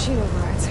machine overrides.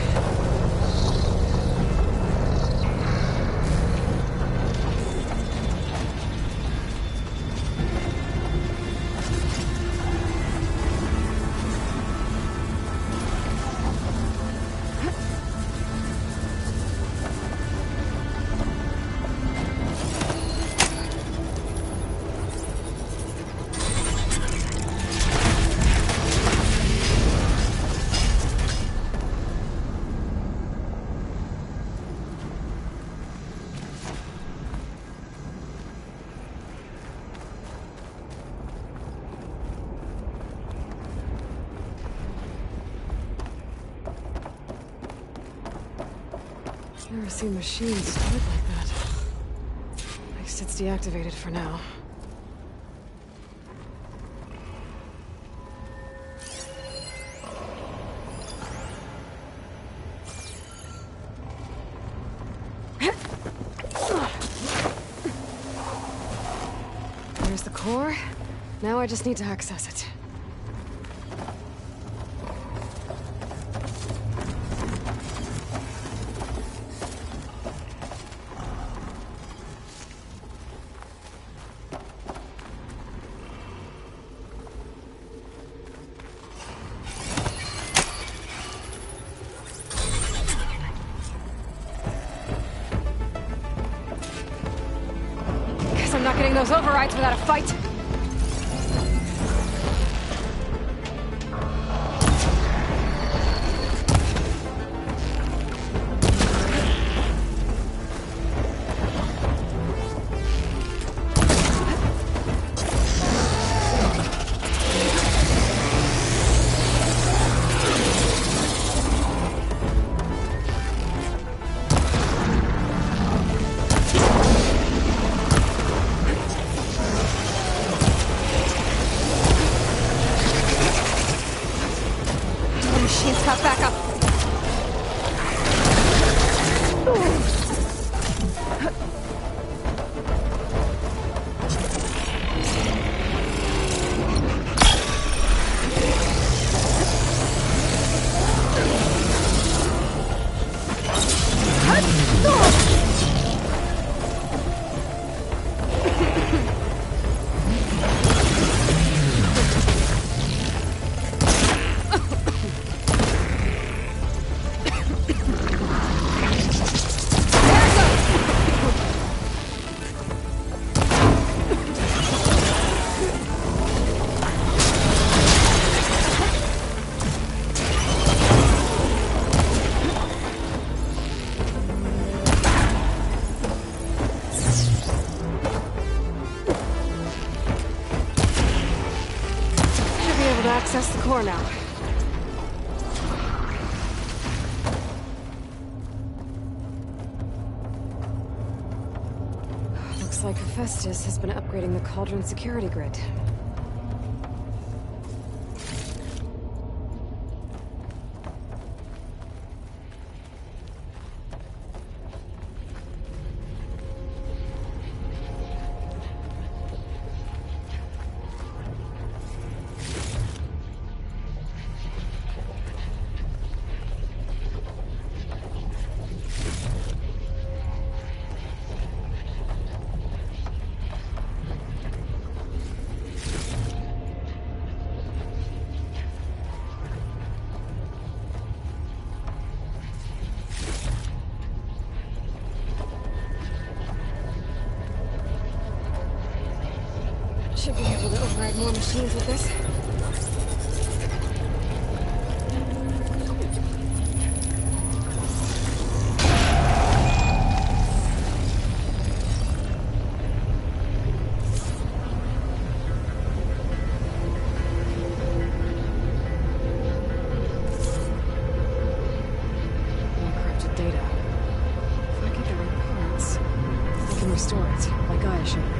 Never seen machines start like that. I guess it's deactivated for now. There's the core. Now I just need to access it. I'm not getting those overrides without a fight. Machine's got backup. Access the core now. Looks like Hephaestus has been upgrading the Cauldron security grid. Should be able to override more machines with this. Encrypted data. If I get the right parts, I can restore it, like Gaia showed me.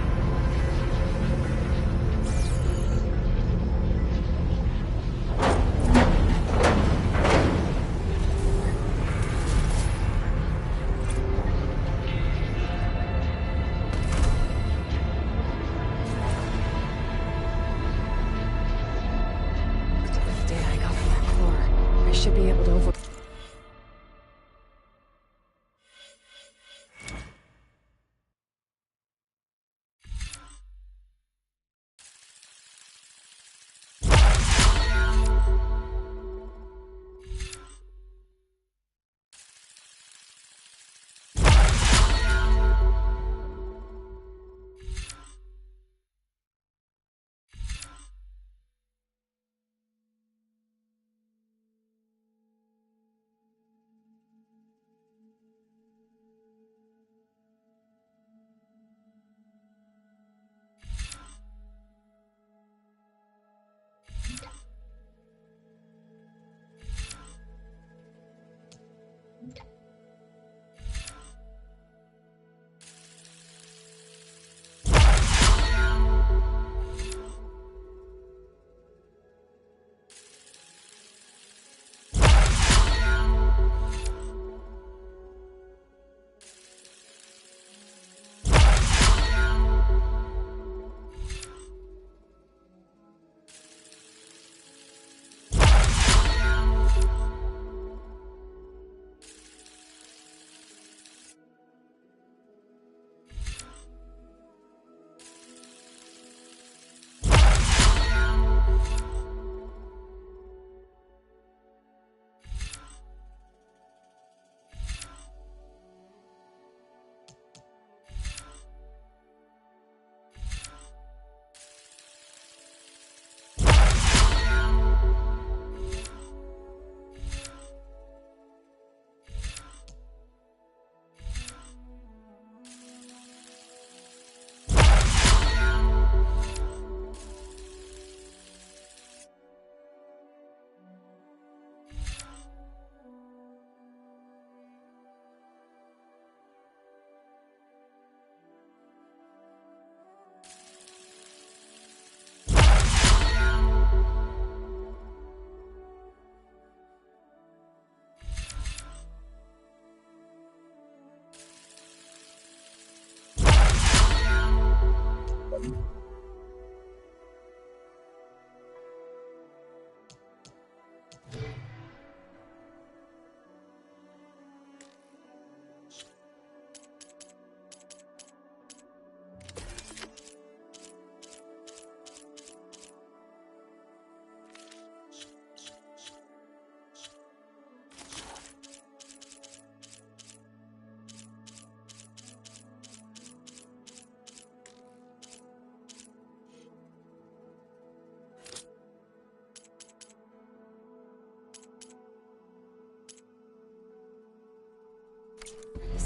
Should be able to over...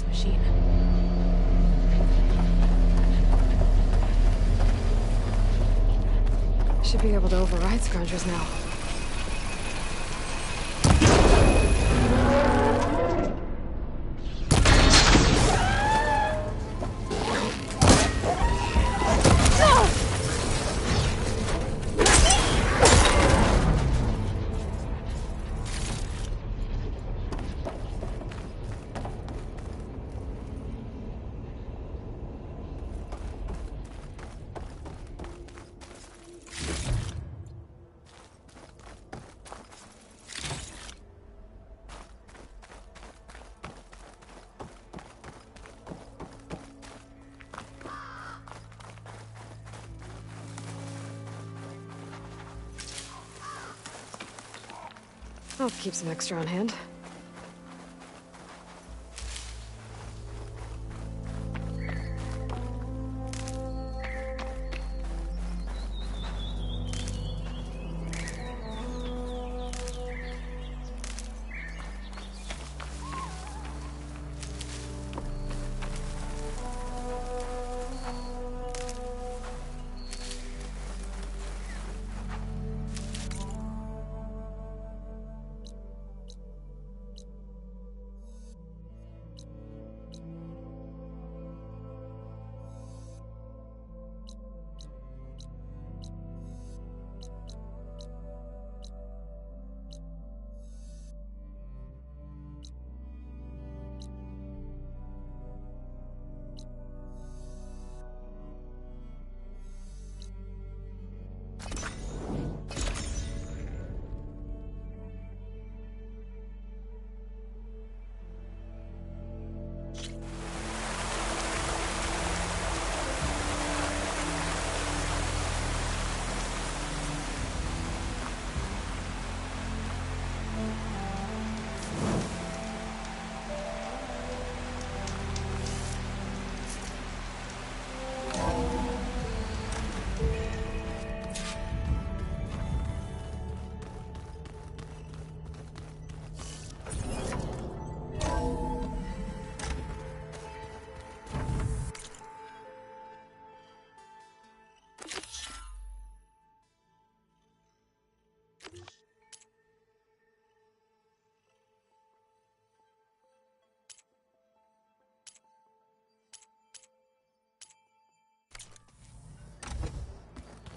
this machine. Should be able to override scroungers now. I'll keep some extra on hand.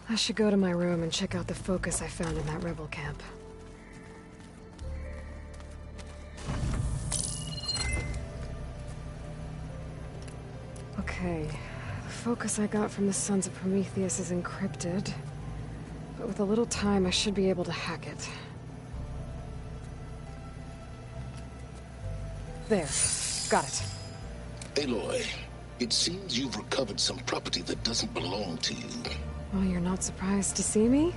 I should go to my room and check out the focus I found in that rebel camp. Okay, the focus I got from the Sons of Prometheus is encrypted, but with a little time I should be able to hack it. There, got it. Aloy, it seems you've recovered some property that doesn't belong to you. Oh, you're not surprised to see me?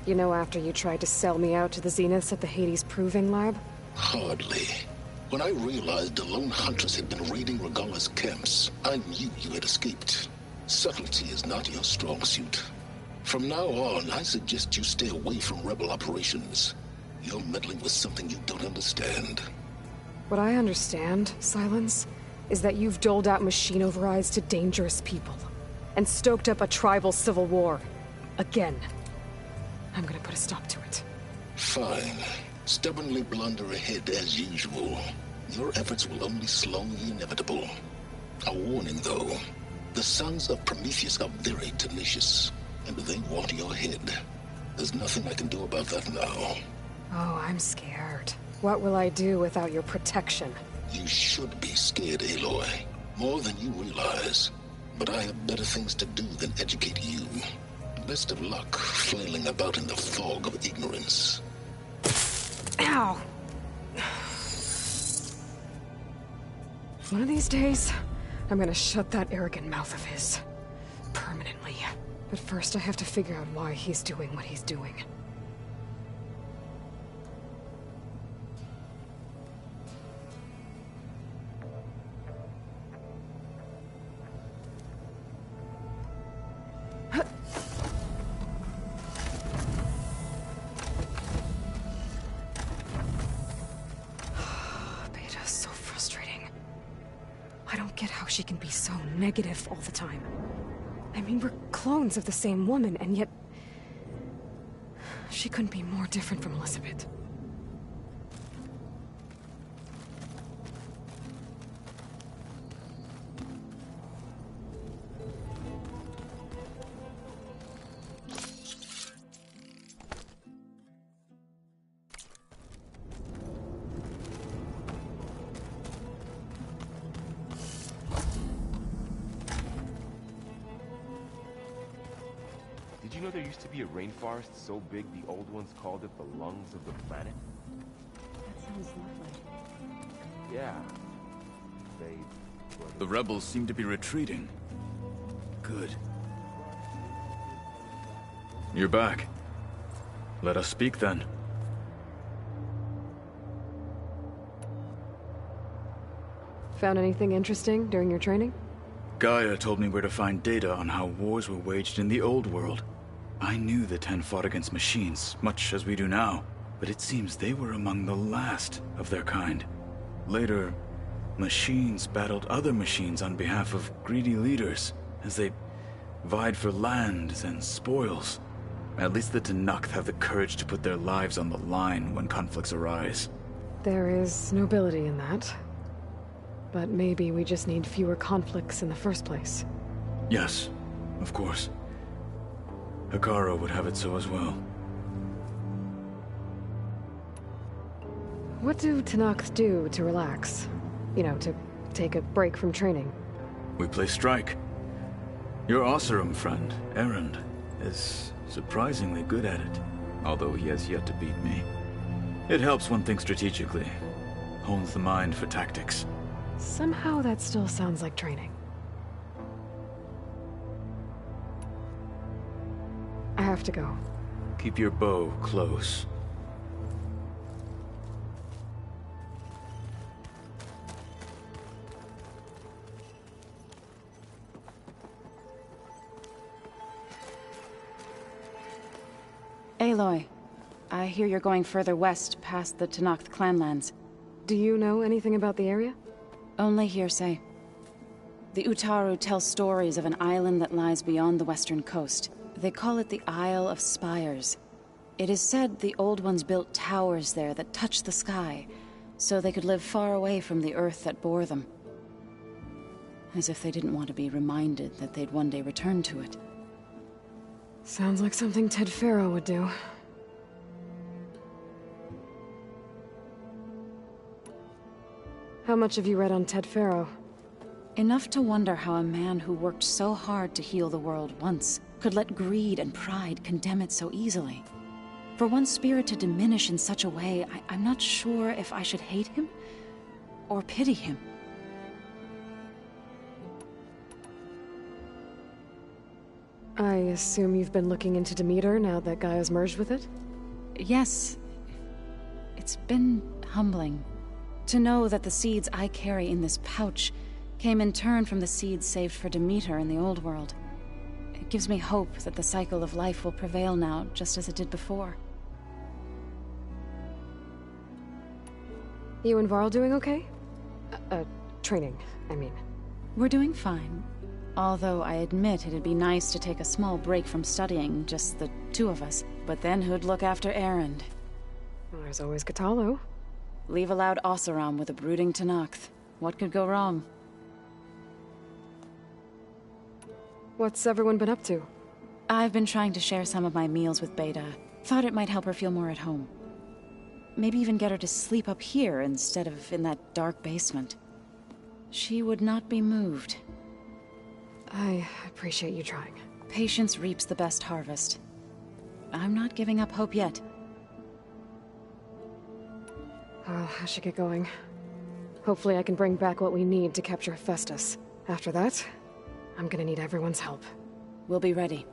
You know, after you tried to sell me out to the Zeniths at the Hades Proving Lab? Hardly. When I realized the lone hunters had been raiding Regalla's camps, I knew you had escaped. Subtlety is not your strong suit. From now on, I suggest you stay away from rebel operations. You're meddling with something you don't understand. What I understand, Silence, is that you've doled out machine overrides to dangerous people. And stoked up a tribal civil war. Again. I'm gonna put a stop to it. Fine. Stubbornly blunder ahead as usual. Your efforts will only slow the inevitable. A warning, though. The Sons of Prometheus are very tenacious, and they want your head. There's nothing I can do about that now. Oh, I'm scared. What will I do without your protection? You should be scared, Aloy. More than you realize. But I have better things to do than educate you. Best of luck flailing about in the fog of ignorance. Ow! One of these days, I'm gonna shut that arrogant mouth of his. Permanently. But first I have to figure out why he's doing what he's doing. don't get how she can be so negative all the time. I mean, we're clones of the same woman, and yet... she couldn't be more different from Elizabeth. Did you know there used to be a rainforest so big the old ones called it the lungs of the planet? That sounds lovely. Yeah. The rebels seem to be retreating. Good. You're back. Let us speak then. Found anything interesting during your training? Gaia told me where to find data on how wars were waged in the old world. I knew the Ten fought against machines, much as we do now, but it seems they were among the last of their kind. Later, machines battled other machines on behalf of greedy leaders, as they vied for lands and spoils. At least the Tenakth have the courage to put their lives on the line when conflicts arise. There is nobility in that. But maybe we just need fewer conflicts in the first place. Yes, of course. Hekarro would have it so as well. What do Tenakth do to relax? You know, to take a break from training? We play strike. Your Oseram friend, Erend, is surprisingly good at it, although he has yet to beat me. It helps one think strategically, hones the mind for tactics. Somehow that still sounds like training. I have to go. Keep your bow close. Aloy, I hear you're going further west past the Tenakth clanlands. Do you know anything about the area? Only hearsay. The Utaru tell stories of an island that lies beyond the western coast. They call it the Isle of Spires. It is said the Old Ones built towers there that touch the sky, so they could live far away from the earth that bore them. As if they didn't want to be reminded that they'd one day return to it. Sounds like something Ted Faro would do. How much have you read on Ted Faro? Enough to wonder how a man who worked so hard to heal the world once could let greed and pride condemn it so easily. For one's spirit to diminish in such a way, I'm not sure if I should hate him or pity him. I assume you've been looking into Demeter now that Gaia's merged with it? Yes. It's been humbling to know that the seeds I carry in this pouch came in turn from the seeds saved for Demeter in the old world. It gives me hope that the cycle of life will prevail now, just as it did before. You and Varl doing okay? Training, I mean. We're doing fine. Although I admit it'd be nice to take a small break from studying, just the two of us. But then who'd look after Erend? Well, there's always Kotallo. Leave a loud Oseram with a brooding Tenakth. What could go wrong? What's everyone been up to? I've been trying to share some of my meals with Beta. Thought it might help her feel more at home. Maybe even get her to sleep up here instead of in that dark basement. She would not be moved. I appreciate you trying. Patience reaps the best harvest. I'm not giving up hope yet. Well, I should get going. Hopefully I can bring back what we need to capture Hephaestus. After that, I'm gonna need everyone's help. We'll be ready.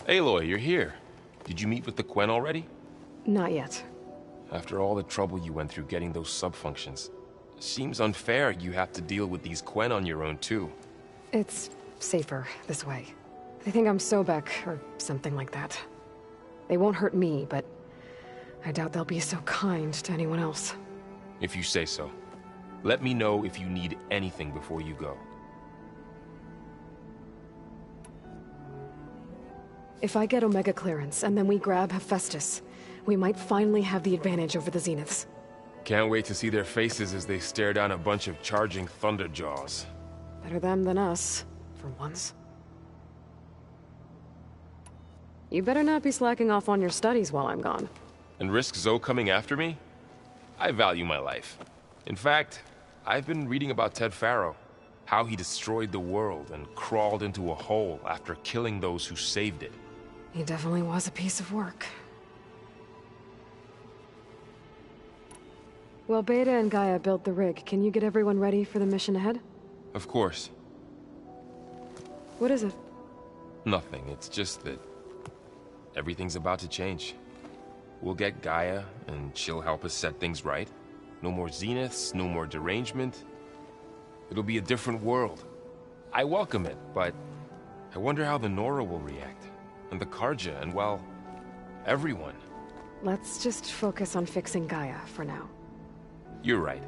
Aloy, you're here. Did you meet with the Quen already? Not yet. After all the trouble you went through getting those sub-functions, seems unfair you have to deal with these Quen on your own too. It's safer this way. They think I'm Sobek, or something like that. They won't hurt me, but I doubt they'll be so kind to anyone else. If you say so. Let me know if you need anything before you go. If I get Omega clearance, and then we grab Hephaestus, we might finally have the advantage over the Zeniths. Can't wait to see their faces as they stare down a bunch of charging Thunderjaws. Better them than us, for once. You better not be slacking off on your studies while I'm gone. And risk Zoe coming after me? I value my life. In fact, I've been reading about Ted Faro. How he destroyed the world and crawled into a hole after killing those who saved it. He definitely was a piece of work. Well, Beta and Gaia built the rig. Can you get everyone ready for the mission ahead? Of course. What is it? Nothing. It's just that everything's about to change. We'll get Gaia, and she'll help us set things right. No more Zeniths, no more derangement. It'll be a different world. I welcome it, but I wonder how the Nora will react. And the Carja, and well, everyone. Let's just focus on fixing Gaia for now. You're right.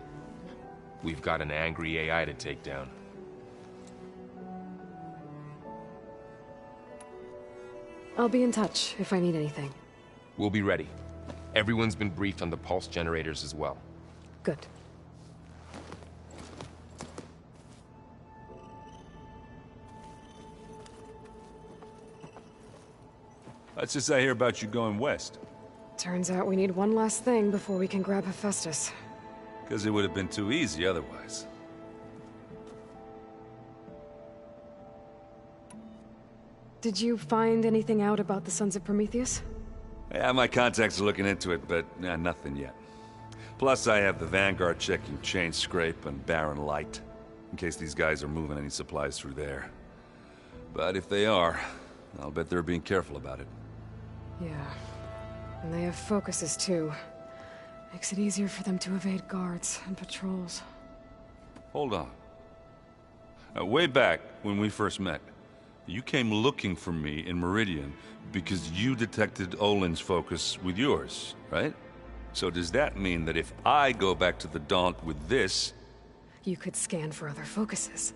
We've got an angry AI to take down. I'll be in touch if I need anything. We'll be ready. Everyone's been briefed on the pulse generators as well. Good. What's this I hear about you going west? Turns out we need one last thing before we can grab Hephaestus. Because it would have been too easy otherwise. Did you find anything out about the Sons of Prometheus? Yeah, my contacts are looking into it, but nothing yet. Plus, I have the Vanguard checking Chain Scrape and Barren Light, in case these guys are moving any supplies through there. But if they are, I'll bet they're being careful about it. Yeah. And they have focuses, too. Makes it easier for them to evade guards and patrols. Hold on. Way back, when we first met, you came looking for me in Meridian because you detected Olin's focus with yours, right? So does that mean that if I go back to the Daunt with this... You could scan for other focuses.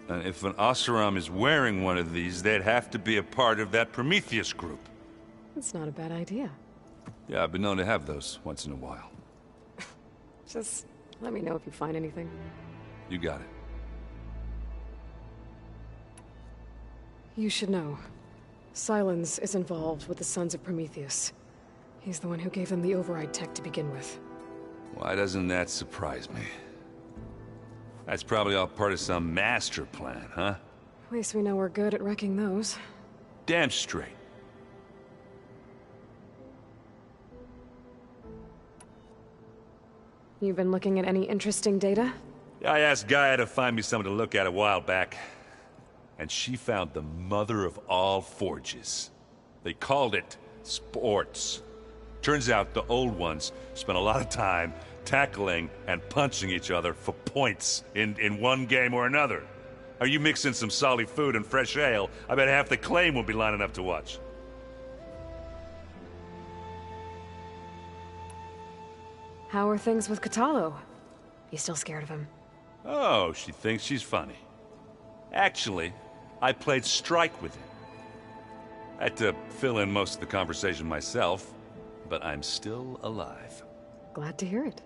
And if an Oseram is wearing one of these, they'd have to be a part of that Prometheus group. That's not a bad idea. Yeah, I've been known to have those once in a while. Just let me know if you find anything. You got it. You should know. Sylens is involved with the Sons of Prometheus. He's the one who gave them the override tech to begin with. Why doesn't that surprise me? That's probably all part of some master plan, huh? At least we know we're good at wrecking those. Damn straight. You've been looking at any interesting data? I asked Gaia to find me something to look at a while back. And she found the mother of all forges. They called it sports. Turns out the old ones spent a lot of time tackling and punching each other for points in one game or another. Are you mixing some solid food and fresh ale? I bet half the claim will be lining up to watch. How are things with Kotallo? You still scared of him? Oh, she thinks she's funny. Actually, I played strike with him. I had to fill in most of the conversation myself, but I'm still alive. Glad to hear it.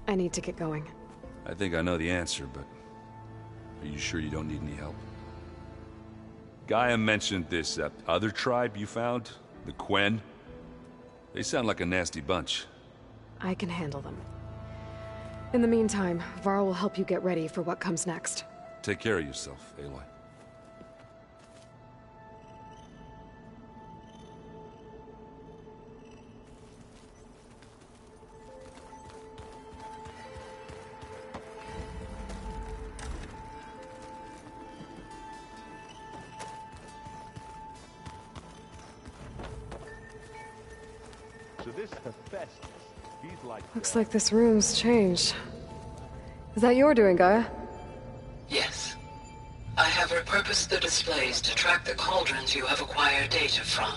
I need to get going. I think I know the answer, but are you sure you don't need any help? Gaia mentioned this other tribe you found, the Quen. They sound like a nasty bunch. I can handle them. In the meantime, Varl will help you get ready for what comes next. Take care of yourself, Aloy. So this Hephaestus, he's like... Looks like this room's changed. Is that your doing, Gaia? Yes. I have repurposed the displays to track the cauldrons you have acquired data from.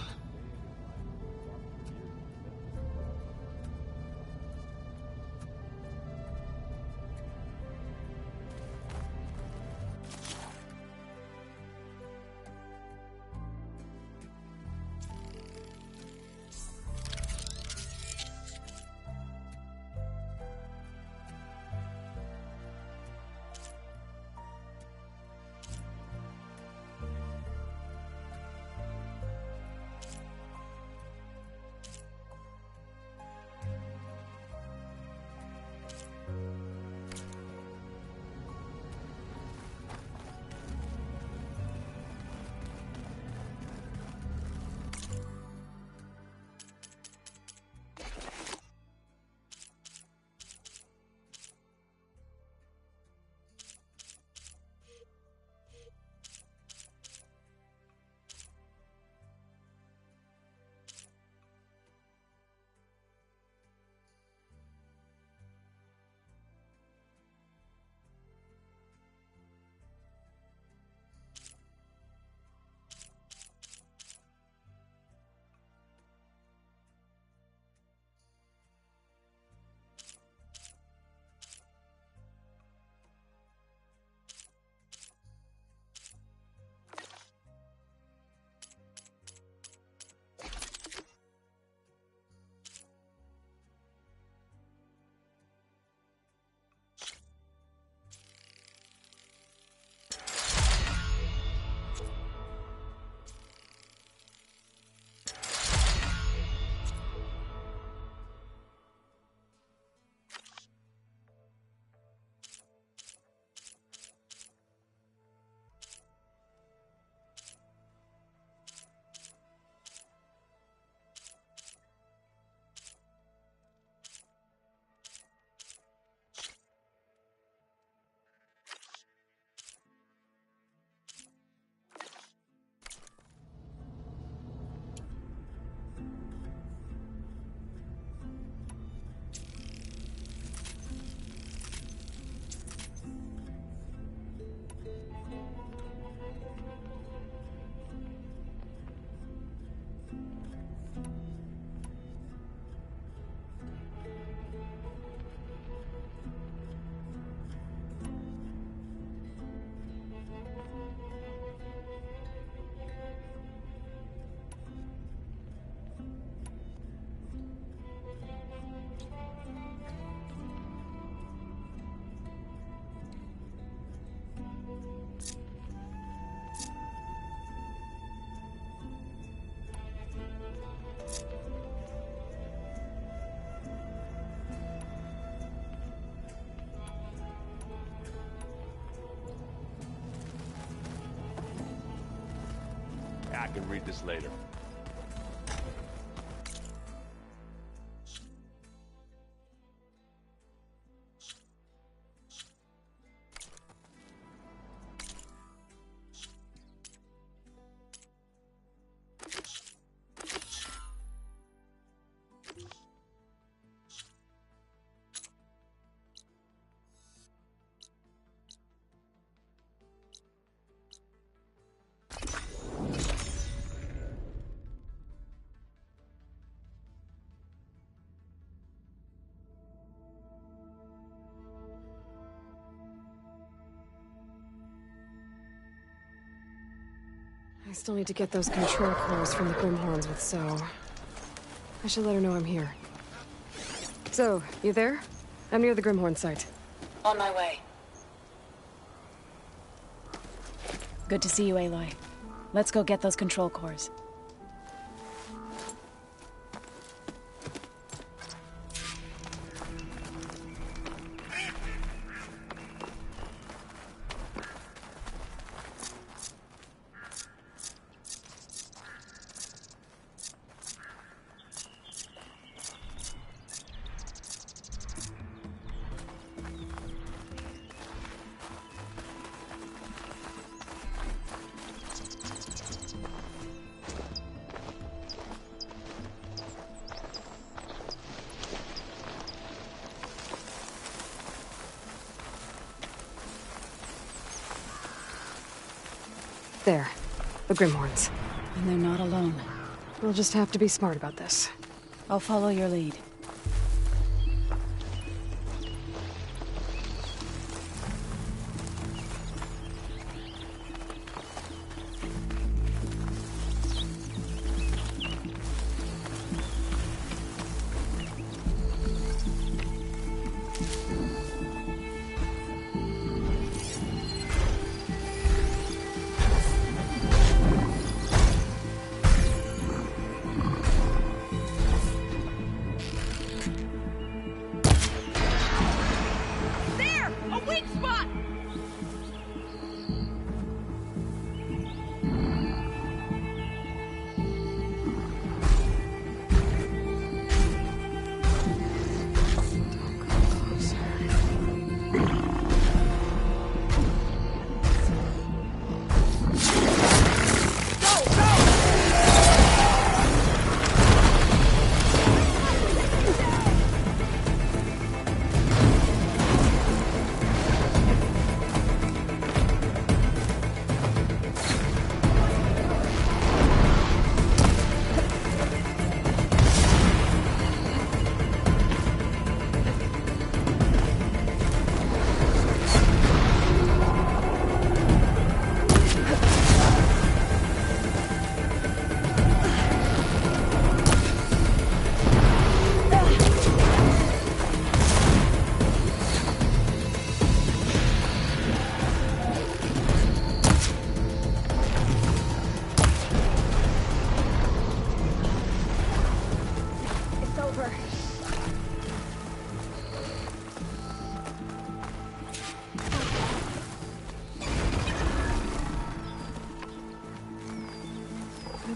I can read this later. I still need to get those control cores from the Grimhorns with So. I should let her know I'm here. So, you there? I'm near the Grimhorn site. On my way. Good to see you, Aloy. Let's go get those control cores. There. The Grimhorns. And they're not alone. We'll just have to be smart about this. I'll follow your lead.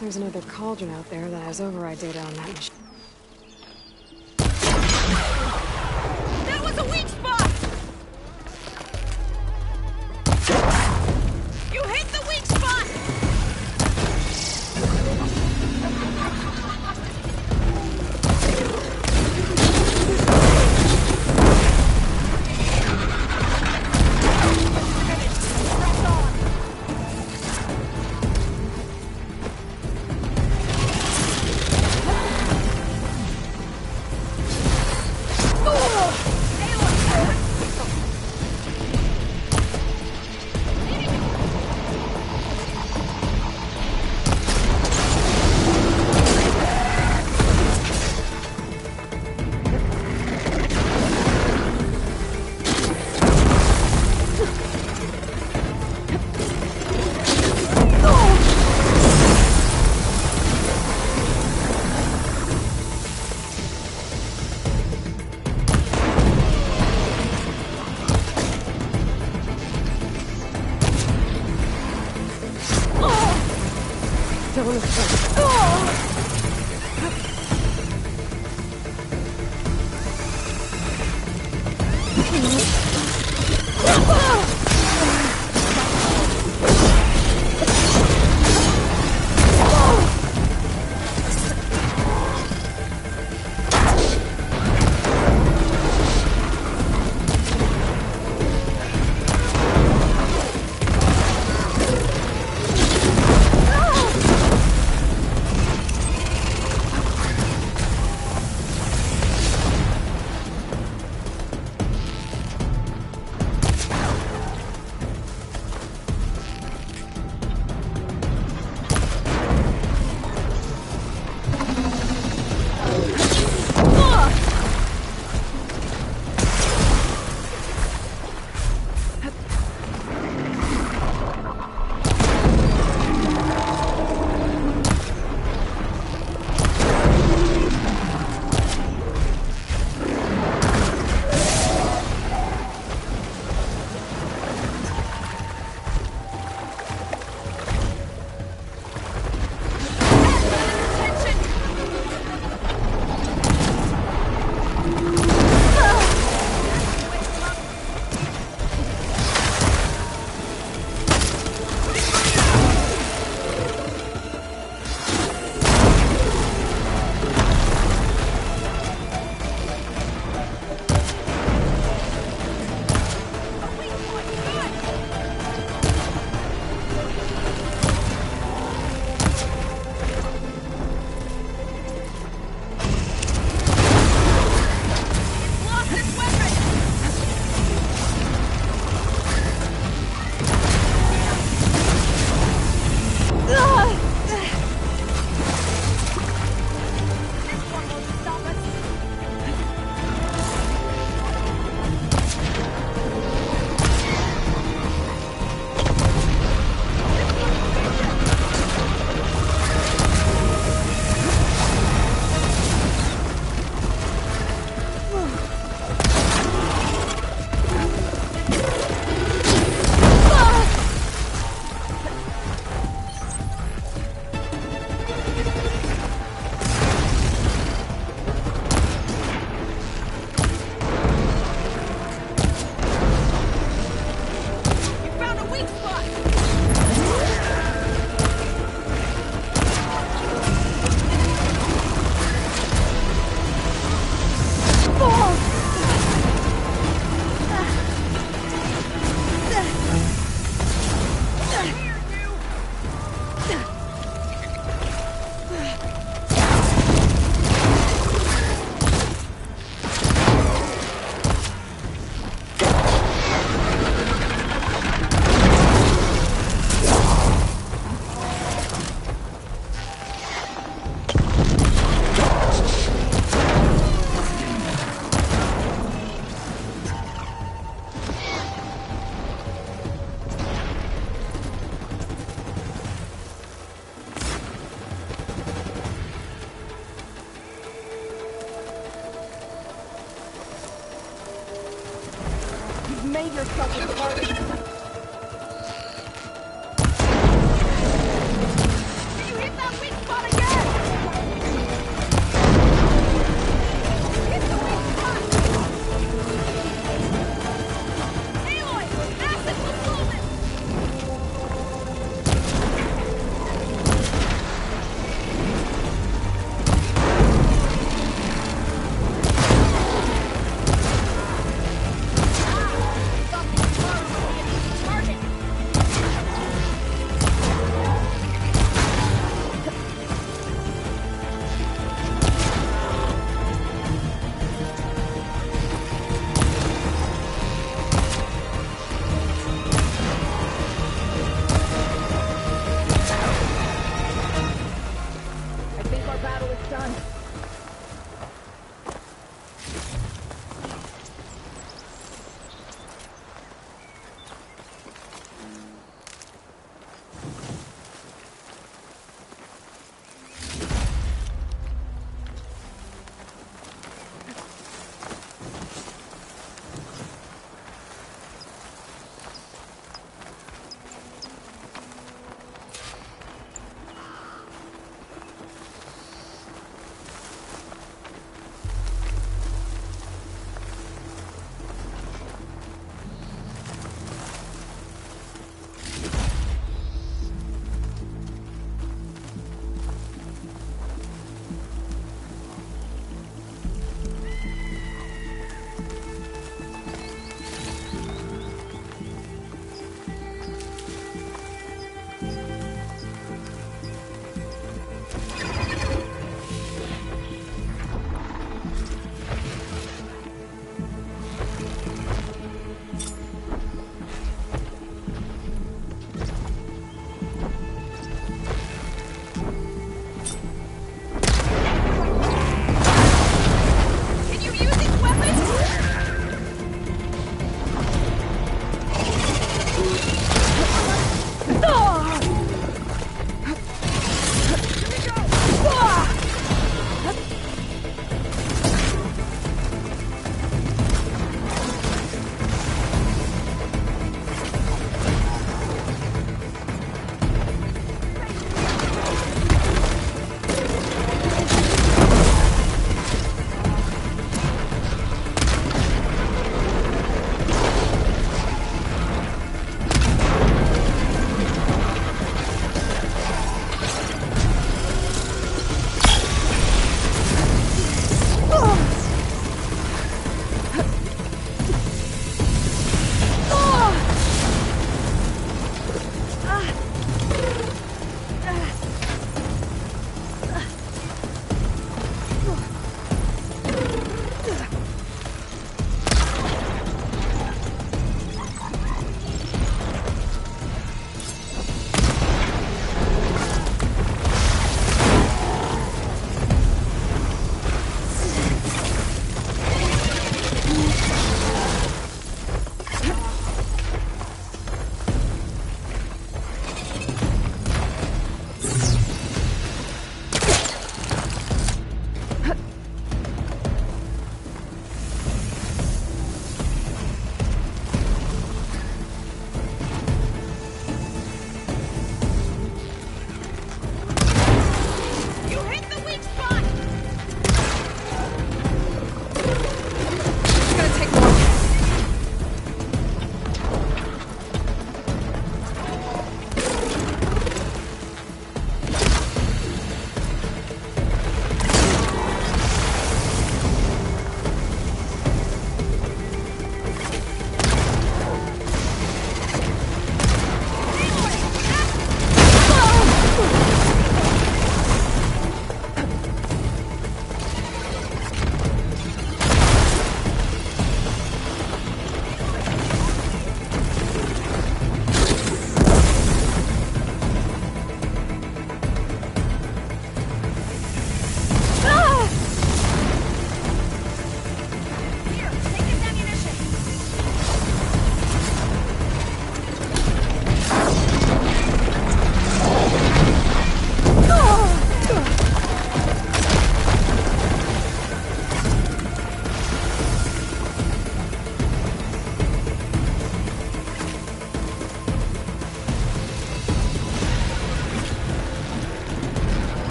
There's another cauldron out there that has override data on that machine. That was a weak spot! You hit the weak spot! made yourself a target. Did you hit that weak spot again? Hit the weak spot! Aloy! Acid fulfillment!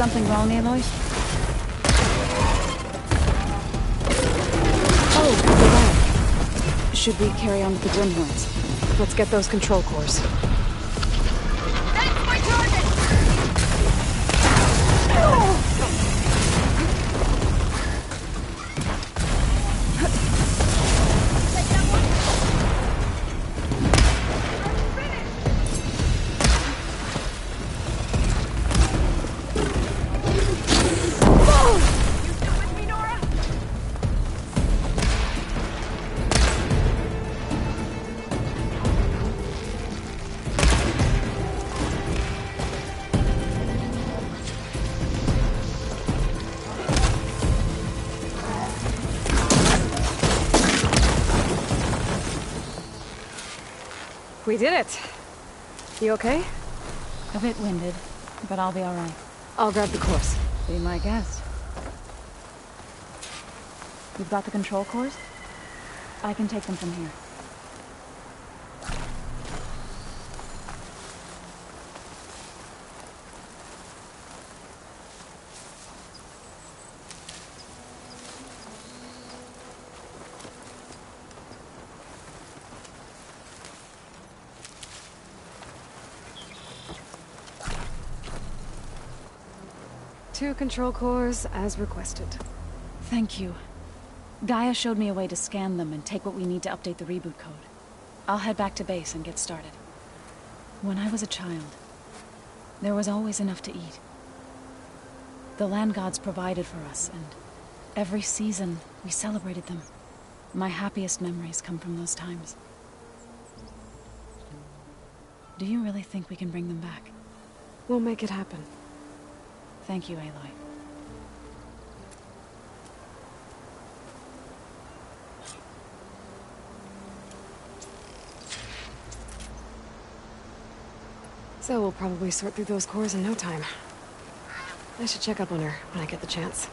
something wrong, Aloy? Oh, the lab. Should we carry on with the Grimhorns? Let's get those control cores. That's my target! We did it! You okay? A bit winded, but I'll be alright. I'll grab the cores. Be my guest. You've got the control cores? I can take them from here. Two control cores, as requested. Thank you. Gaia showed me a way to scan them and take what we need to update the reboot code. I'll head back to base and get started. When I was a child, there was always enough to eat. The land gods provided for us, and every season we celebrated them. My happiest memories come from those times. Do you really think we can bring them back? We'll make it happen. Thank you, Aloy. So we'll probably sort through those cores in no time. I should check up on her when I get the chance.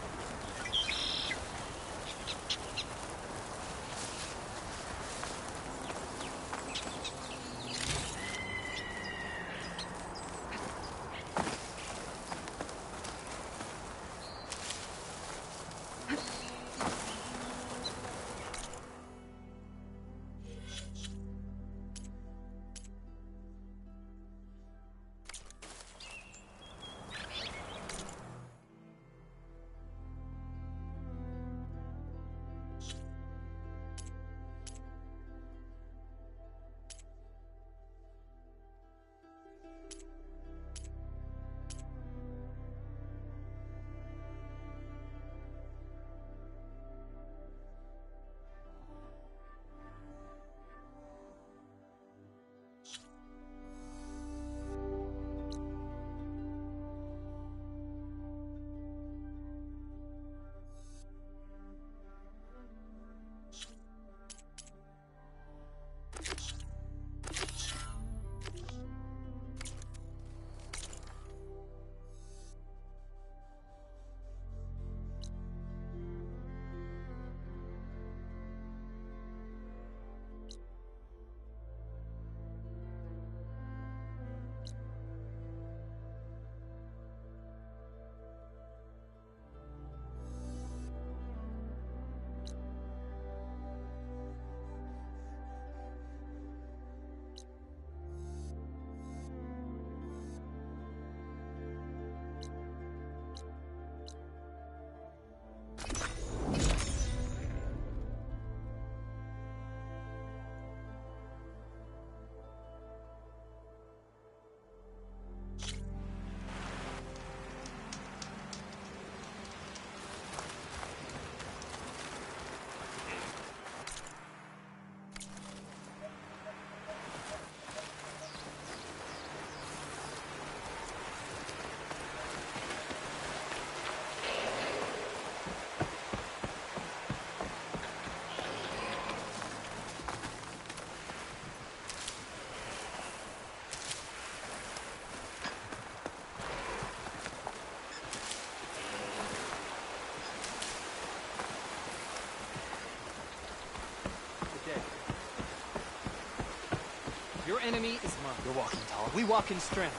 Your enemy is mine. You're walking tall. We walk in strength.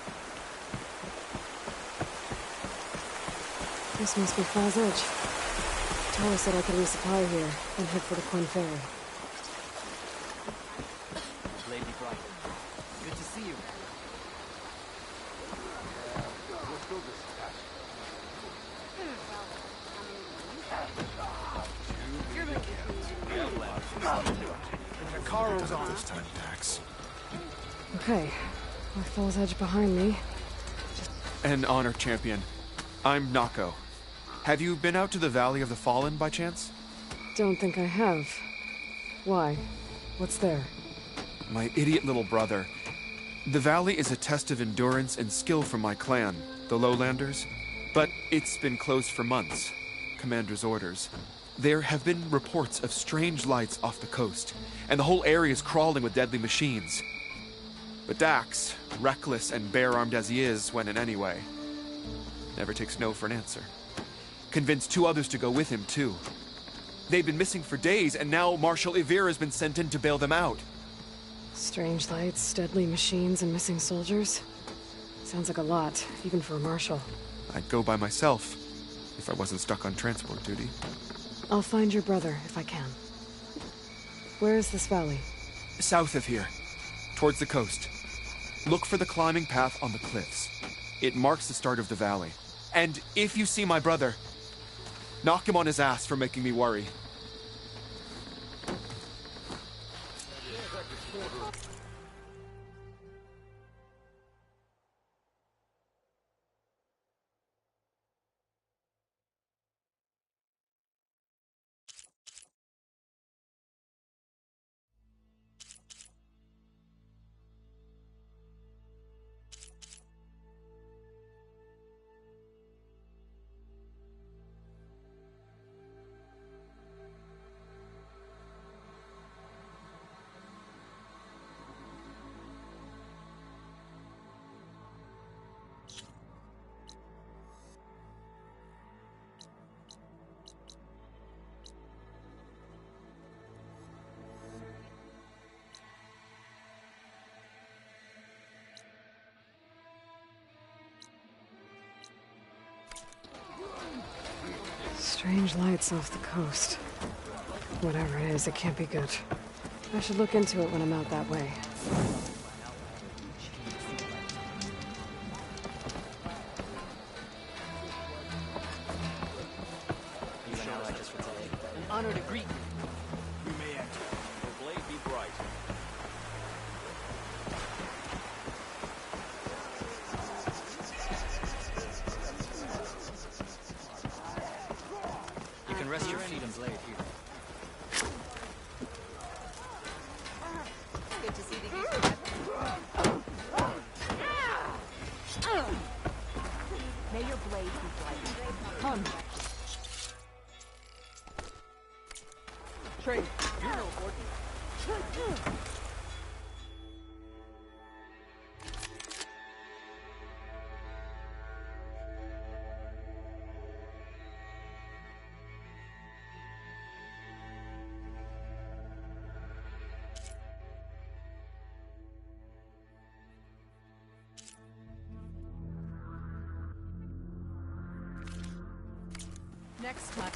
This must be Falls Edge. Tara said I could resupply here, then head for the Quinn Ferry. Lady Bright. Good to see you. Cara's on this time, Dax. Okay, with Falls Edge behind me. An honor champion. I'm Nako. Have you been out to the Valley of the Fallen by chance? Don't think I have. Why? What's there? My idiot little brother. The valley is a test of endurance and skill for my clan, the Lowlanders. But it's been closed for months. Commander's orders. There have been reports of strange lights off the coast, and the whole area is crawling with deadly machines. But Dax, reckless and bare-armed as he is when in any way, never takes no for an answer. Convinced 2 others to go with him, too. They've been missing for days, and now Marshal Ivir has been sent in to bail them out. Strange lights, deadly machines, and missing soldiers. Sounds like a lot, even for a marshal. I'd go by myself, if I wasn't stuck on transport duty. I'll find your brother, if I can. Where is this valley? South of here, towards the coast. Look for the climbing path on the cliffs. It marks the start of the valley. And if you see my brother, knock him on his ass for making me worry. Strange lights off the coast. Whatever it is, it can't be good. I should look into it when I'm out that way. An honor to greet you. You may enter. Your blade be bright. You can rest your feet and blade here. Good to see the May your blade be bright. Come. Trade. You're no ordinary. Next time.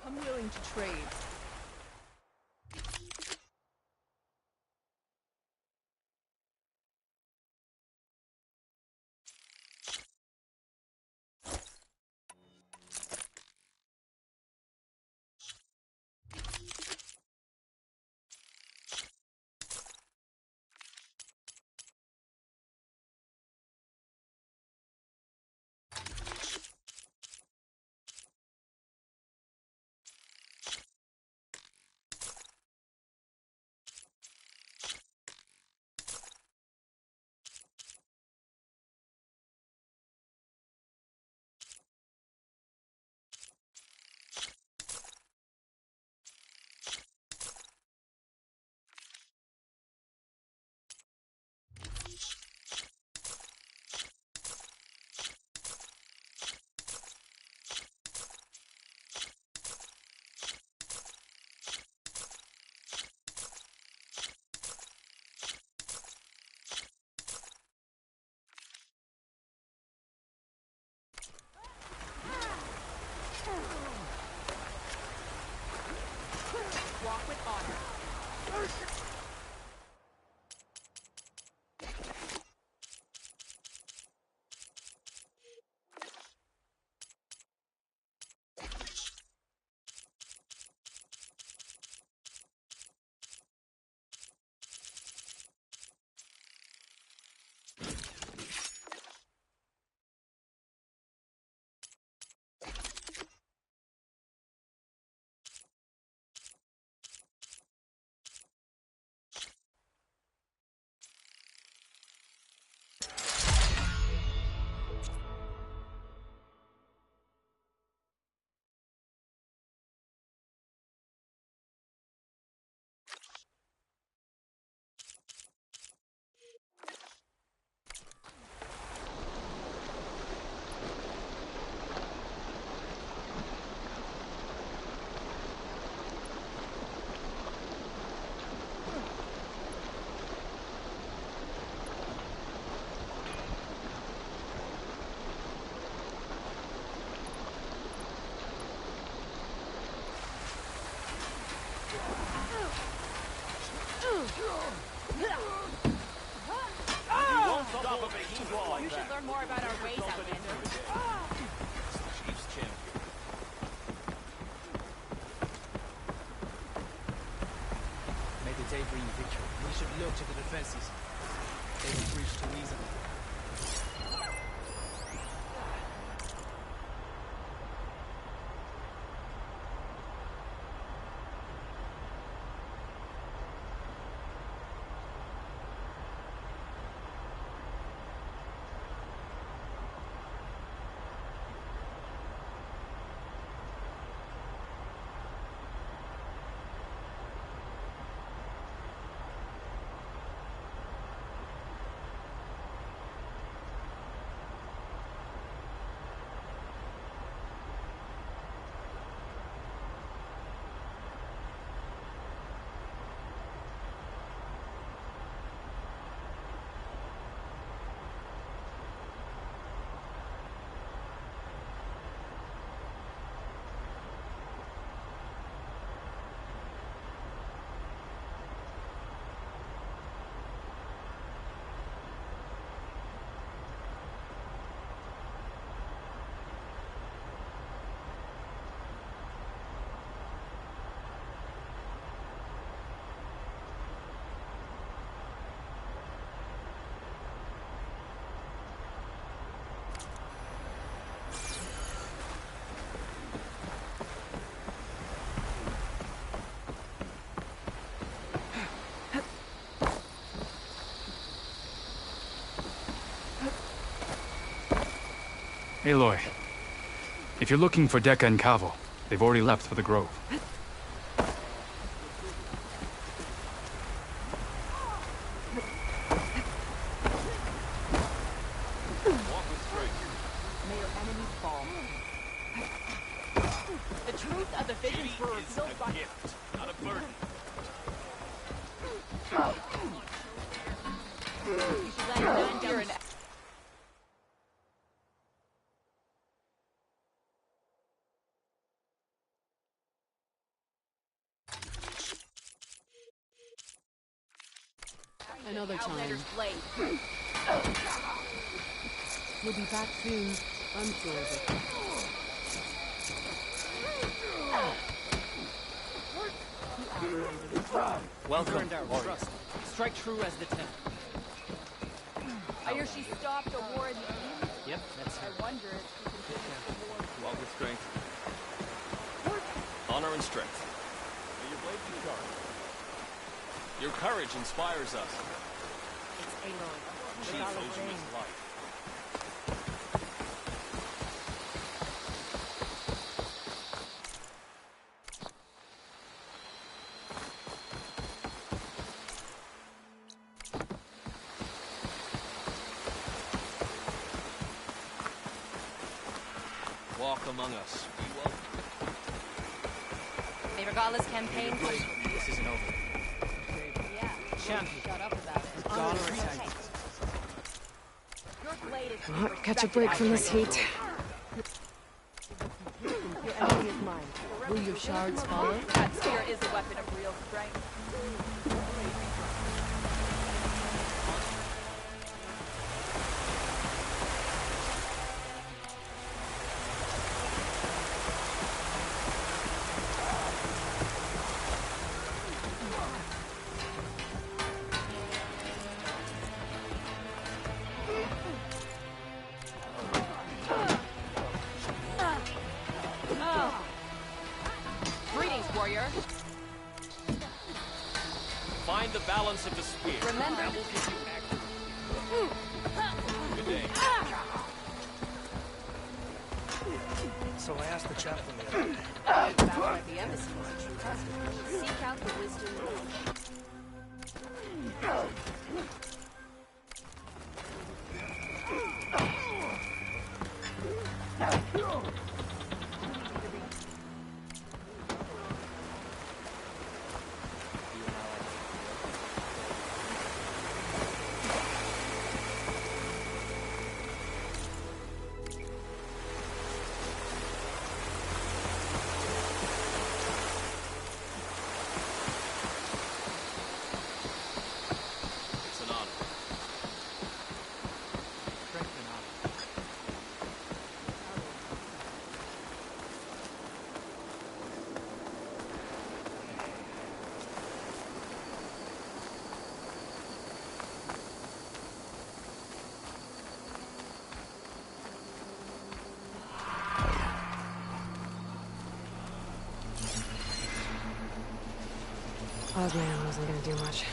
I'm willing to trade. You should learn more about our ways, Outlander. Chief's champion. May the day bring victory. We should look to the defenses. They will breach too easily. Aloy, if you're looking for Dekka and Kavo, they've already left for the Grove. Walk with strength. May your enemies fall. The truth of the visions were revealed by... Gift, not a burden. You should let a man down an... Another time. Outlander's blade. We'll be back soon. I'm sure of it. Welcome, warrior. Strike true as the tenth. I hear she stopped a war in the East. Yep, that's her. I wonder if she can finish the war. Walk with strength. Honor and strength. May your blade be sharp. Your courage inspires us. It's Aloy. She owes you his life. Walk among us. We welcome you. May Regala's campaign... This isn't over. Yeah. Champion. Shut up about it. Honor and Okay. Your blade is... Well, catch a break from this heat. Your enemy is mine. Will your shards follow? That spear is a weapon of real strength. Greetings, warrior. Find the balance of the spear. Remember... That will give you accuracy. Good day. So I asked the chaplain the other day. Back at the embassy was a true test. Seek out the wisdom. Osman wasn't gonna do much.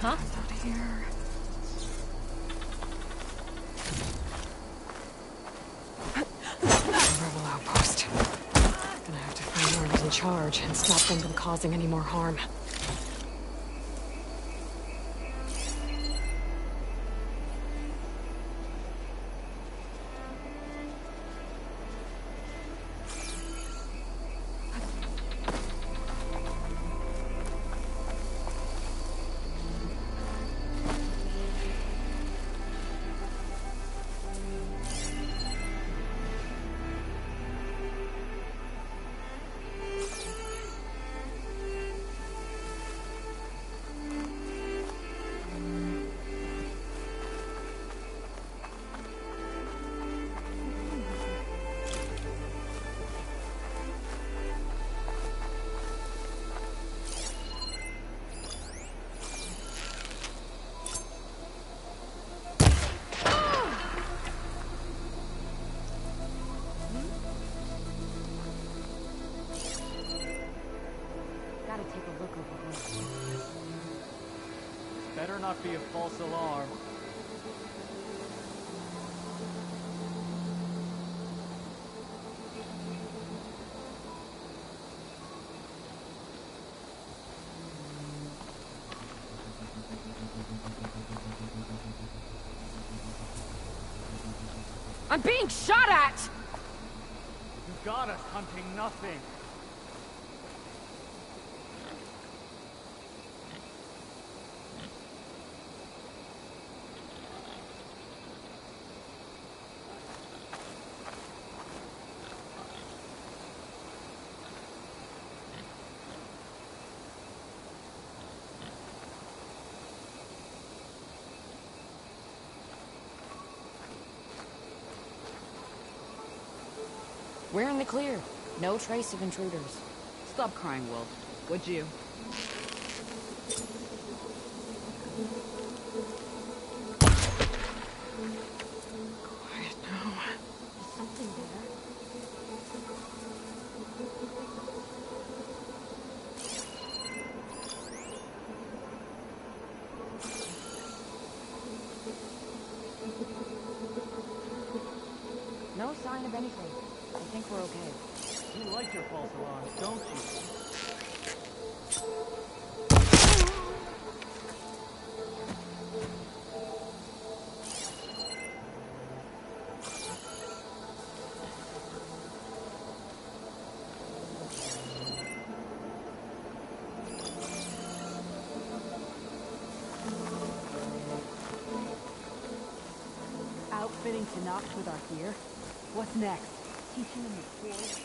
Huh? Out here. Rebel outpost. Gonna have to find whoever's in charge and stop them from causing any more harm. Better not be a false alarm. I'm being shot at! You got us hunting nothing. We're in the clear. No trace of intruders. Stop crying, Wolf. Would you? Quiet now. Is something there? No sign of anything. I think we're okay. You like your false alarms, don't you? Outfitting Tanox with our gear? What's next? Teaching them the skills?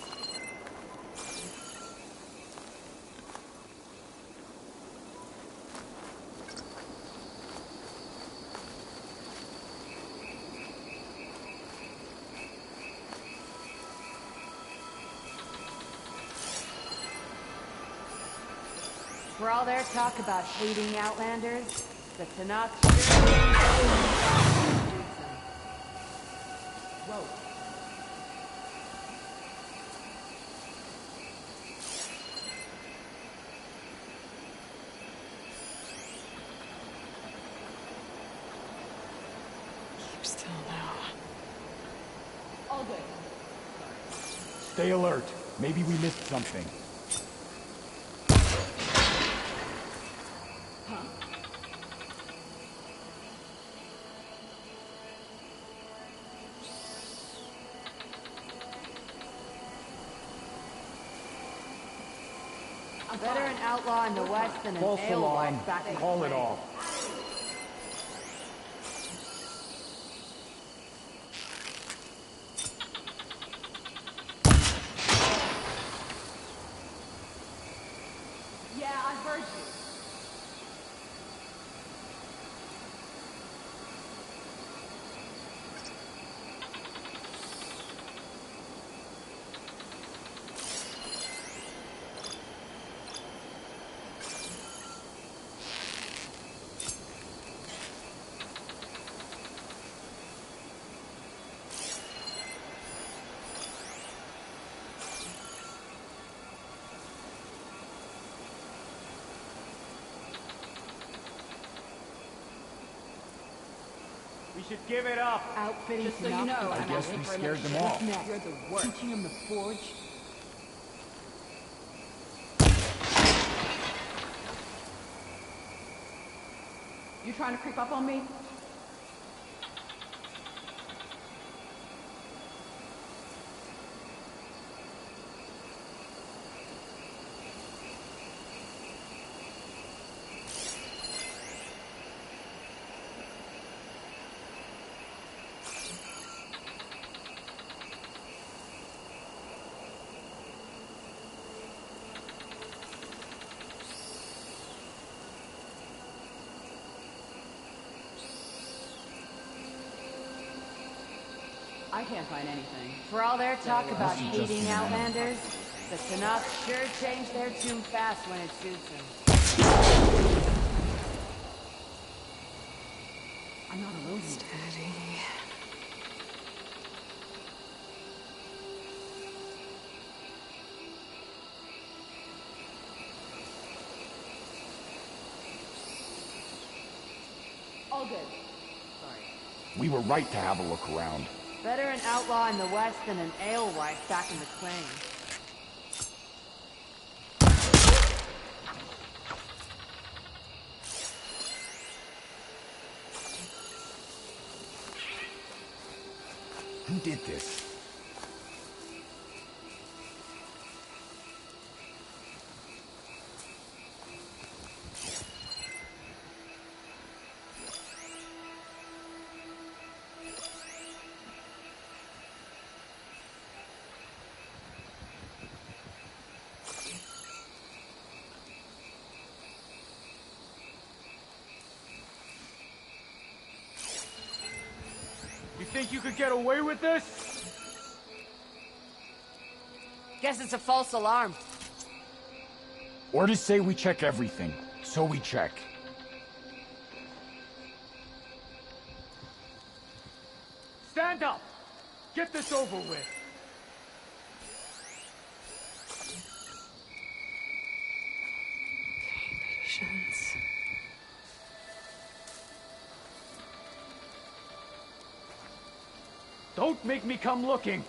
For all their talk about hating Outlanders, the Tanox sure rope. Keep still now. All good. Stay alert. Maybe we missed something. Better an outlaw in the west than an False alarm. alewife back in the Call it plains. off. Yeah, I heard you. We should give it up. Outfitting just so you know, I I'm guess out we for scared another them all. shit. You're the worst. Teaching him the forge. You trying to creep up on me? I can't find anything. For all their talk So, about Must be just hating an Outlanders, the Tanakh sure change their tune fast when it suits them. I'm not alone. Steady. All good. Sorry. We were right to have a look around. Better an outlaw in the west than an alewife back in the plains. Who did this? You think you could get away with this? Guess it's a false alarm. Orders say we check everything, so we check. Stand up! Get this over with! Okay, patience. Don't make me come looking!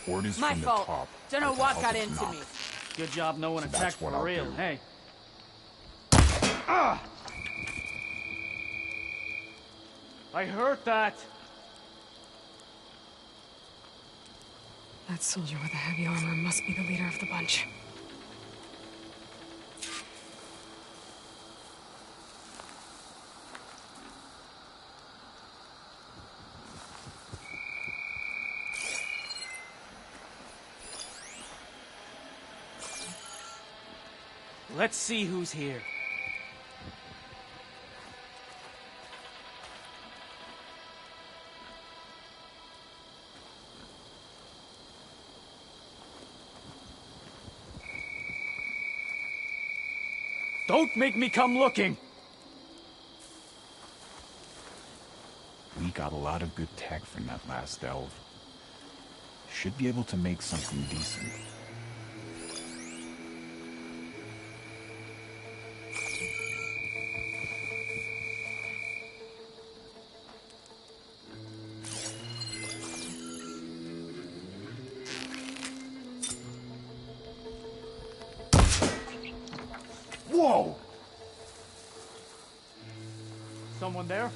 Orders My from the fault. top. Dunno are to what help got us into knock. me. Good job no one So attacked that's what for I'll real, do. hey? I heard that! That soldier with the heavy armor must be the leader of the bunch. Let's see who's here. Don't make me come looking! We got a lot of good tech from that last delve. Should be able to make something decent. Whoa! Someone there?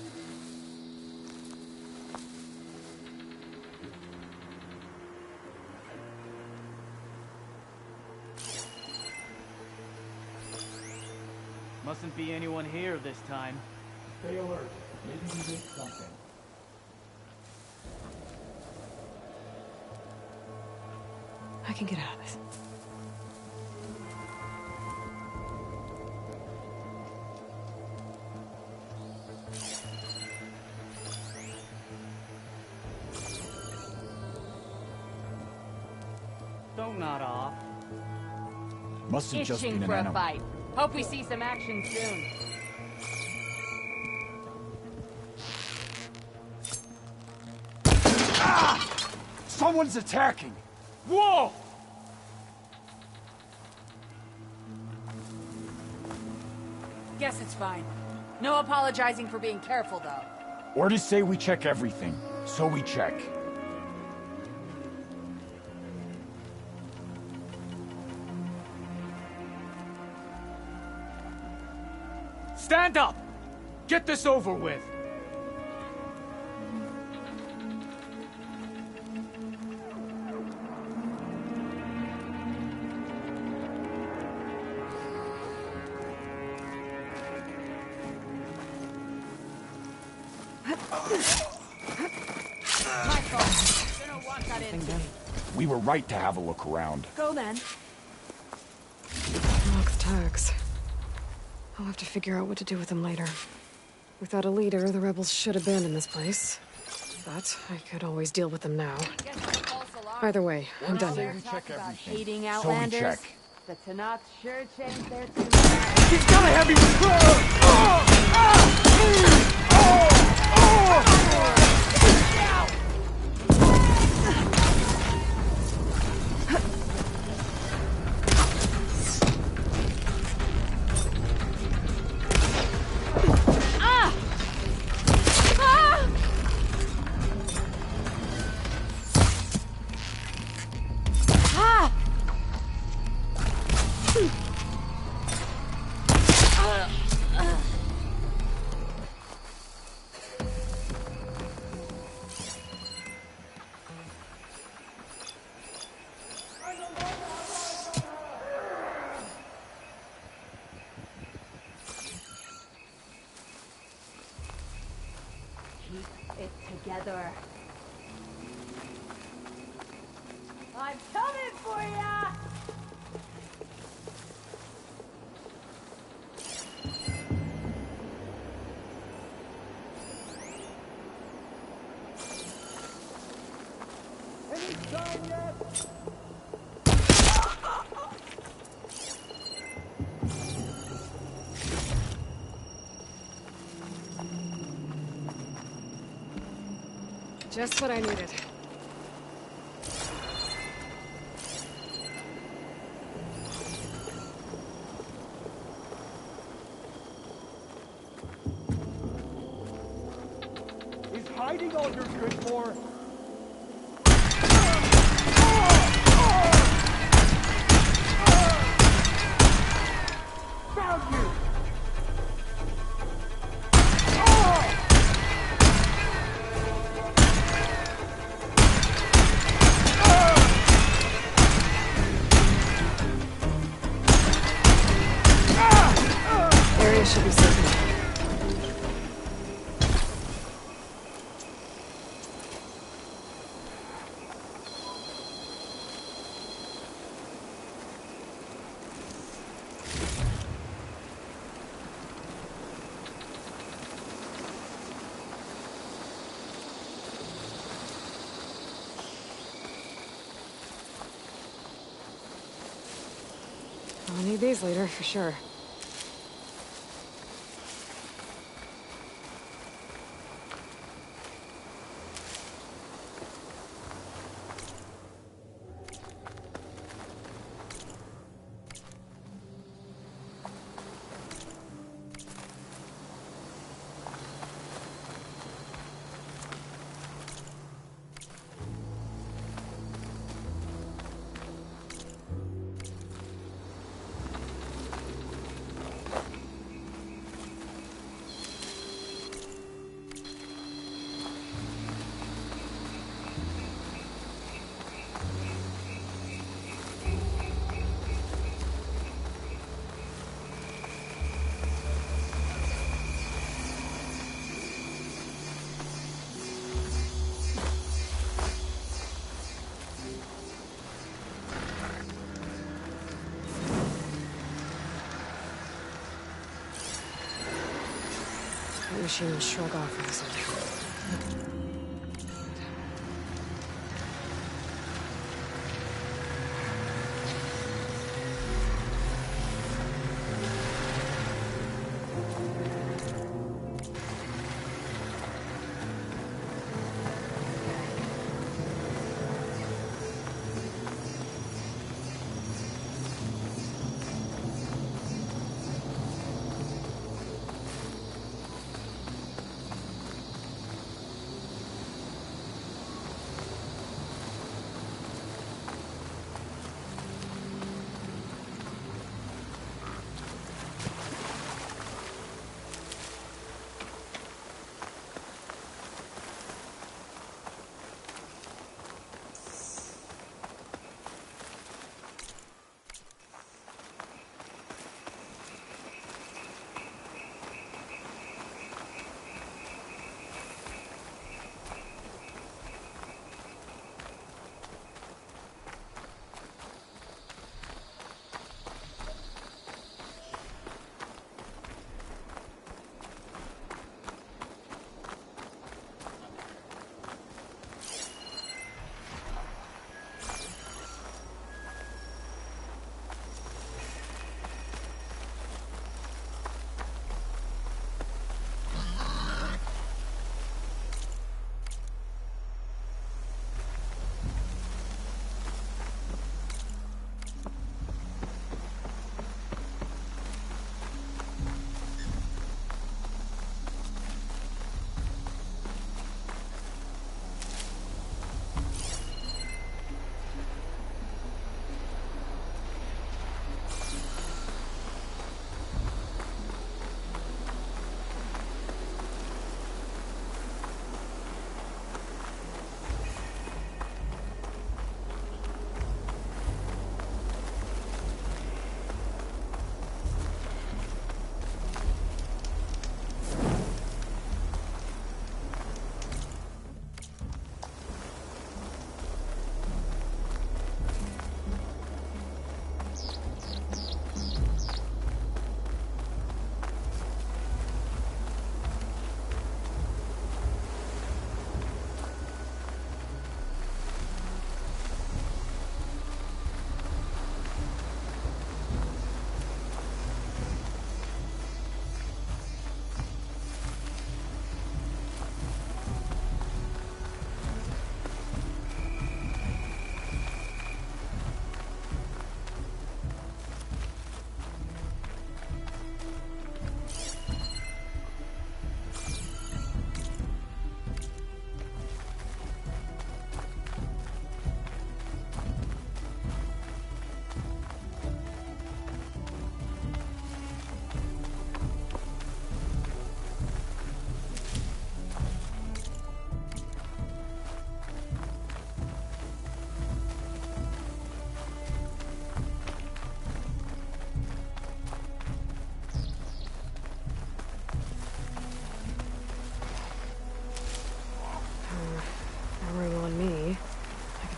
Mustn't be anyone here this time. Stay alert. Maybe we missed something. I can get out of this. Don't nod off. Must have just been Itching an for a enemy. fight. Hope we see some action soon. Ah! Someone's attacking! Whoa! Guess it's fine. No apologizing for being careful, though. Orders say we check everything, so we check. Stand up! Get this over with! My fault. Should've walked that into me. We were right to have a look around. Go then. Unlock the tags. I'll have to figure out what to do with them later. Without a leader, the rebels should abandon this place. But I could always deal with them now. Either way, I'm done here. Talk about hating So we Outlanders. check. The Tenakth sure changed their tune. He's gotta have me with... Keep it together. I'm coming for ya! Any sign yet? Just what I needed. Is hiding all you're good for? Found you! Area should be safe now. I'll need these later, for sure. That machine will shrug off in a second.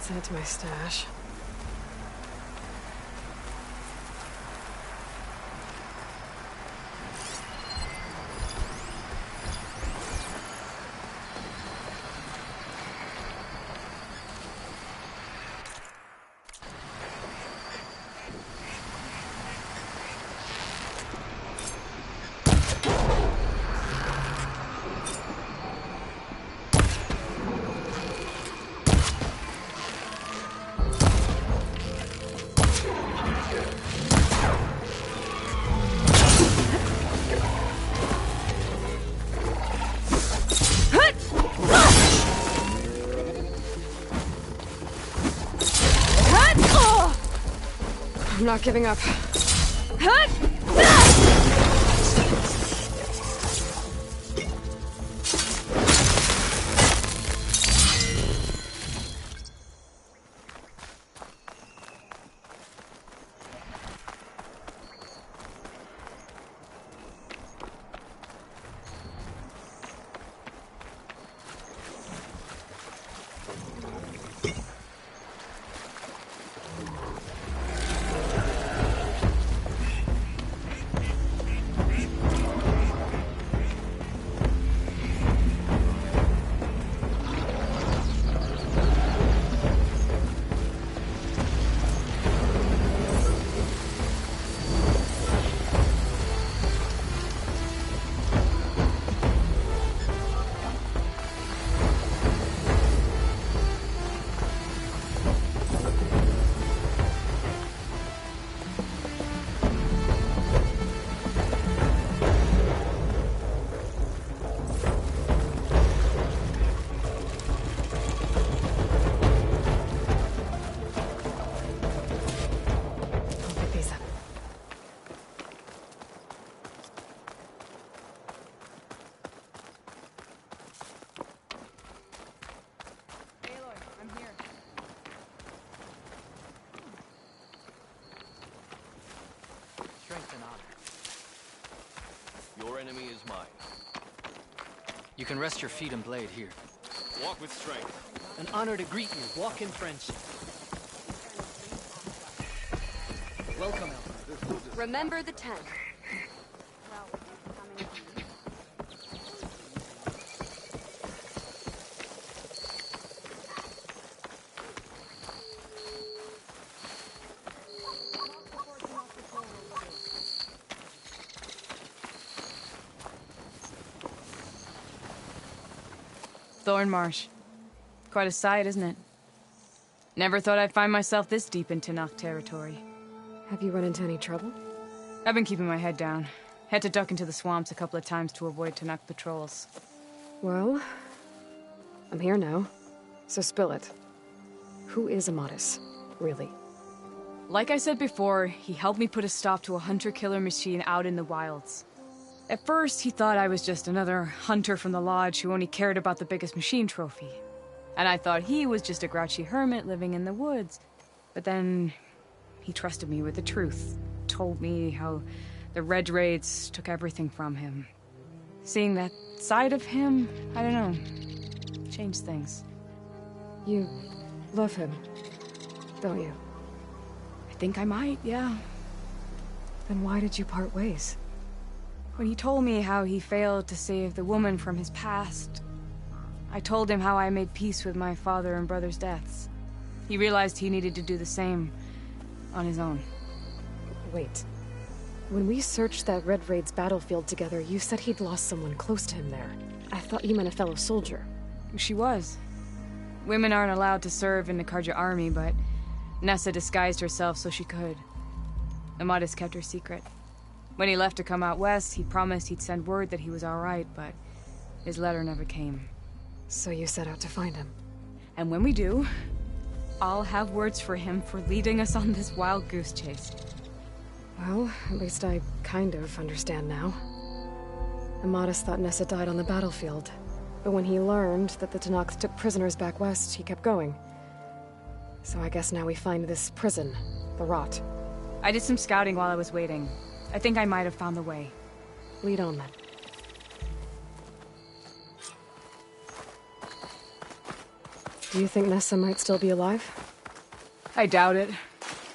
Send it to my stash. I'm not giving up. You can rest your feet and blade here. Walk with strength. An honor to greet you. Walk in friendship. Welcome, Alpha. Remember the 10. Thornmarsh. Quite a sight, isn't it? Never thought I'd find myself this deep in Tenakth territory. Have you run into any trouble? I've been keeping my head down. Had to duck into the swamps a couple of times to avoid Tenakth patrols. Well, I'm here now, so spill it. Who is Amadis, really? Like I said before, he helped me put a stop to a hunter-killer machine out in the wilds. At first, he thought I was just another hunter from the Lodge who only cared about the biggest machine trophy. And I thought he was just a grouchy hermit living in the woods. But then, he trusted me with the truth. Told me how the Red Raids took everything from him. Seeing that side of him, I don't know, changed things. You love him, don't you? I think I might, yeah. Then why did you part ways? When he told me how he failed to save the woman from his past, I told him how I made peace with my father and brother's deaths. He realized he needed to do the same on his own. Wait. When we searched that Red Raid's battlefield together, you said he'd lost someone close to him there. I thought you meant a fellow soldier. She was. Women aren't allowed to serve in the Carja army, but Nessa disguised herself so she could. Amadis kept her secret. When he left to come out west, he promised he'd send word that he was all right, but his letter never came. So you set out to find him. And when we do, I'll have words for him for leading us on this wild goose chase. Well, at least I kind of understand now. Amadis thought Nessa died on the battlefield, but when he learned that the Tenakth took prisoners back west, he kept going. So I guess now we find this prison, the Rot. I did some scouting while I was waiting. I think I might have found the way. Lead on, then. Do you think Nessa might still be alive? I doubt it.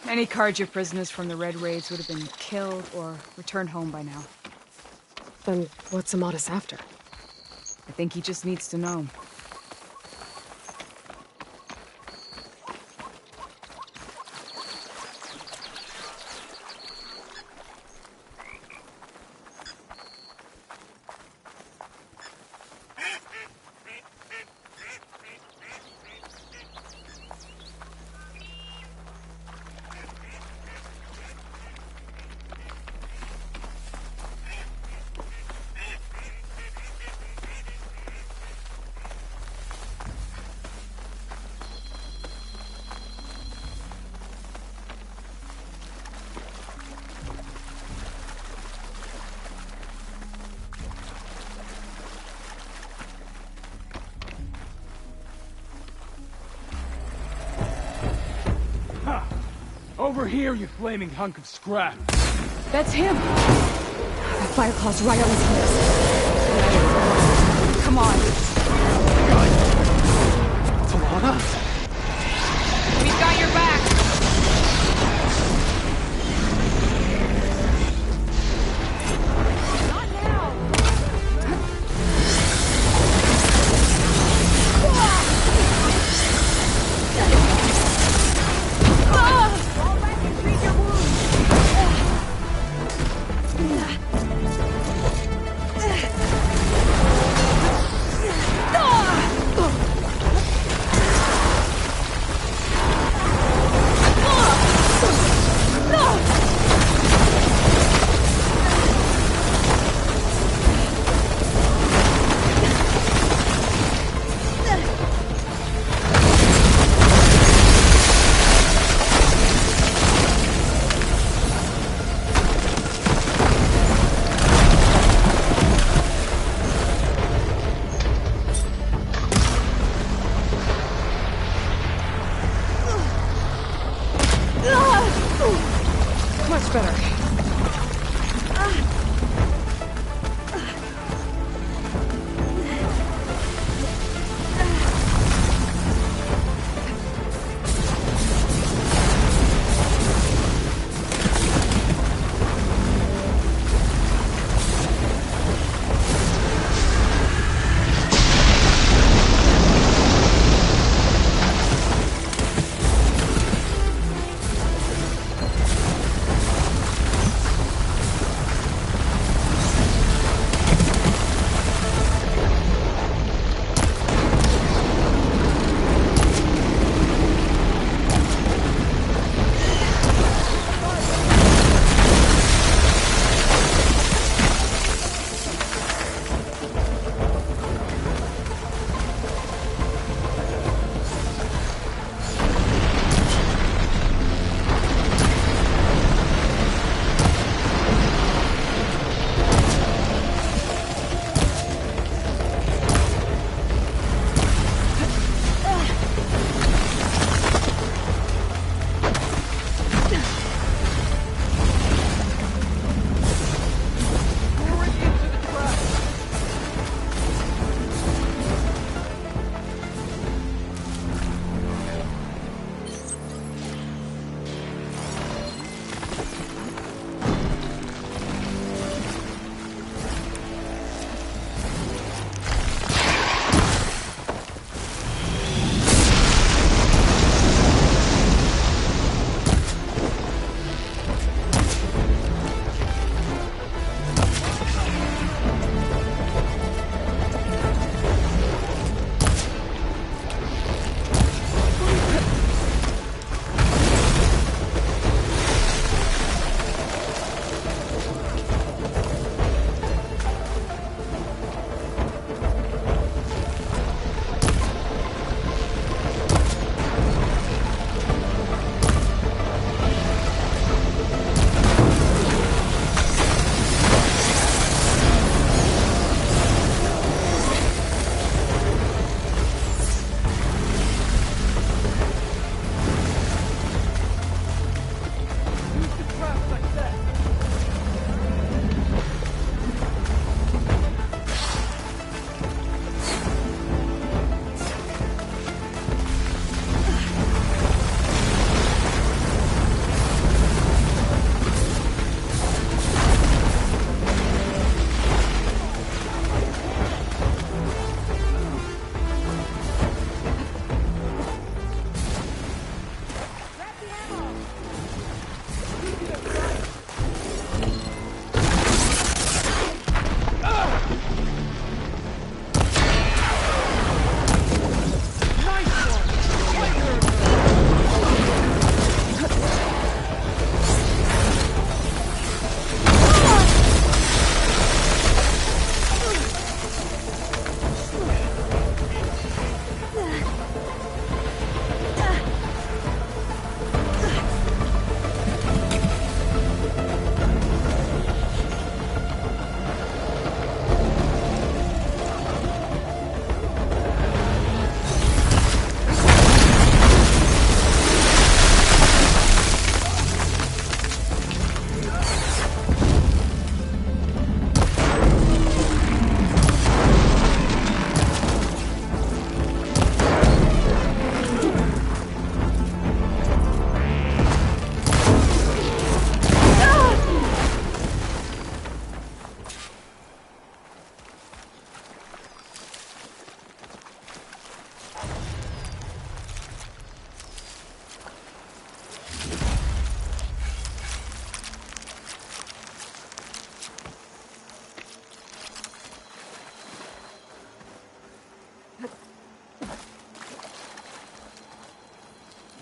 Any Carja prisoners from the Red Raids would have been killed or returned home by now. Then what's Amadis after? I think he just needs to know. Over here, you flaming hunk of scrap. That's him! That Fireclaw's right on his heels. Come on. Talana? We've got your back!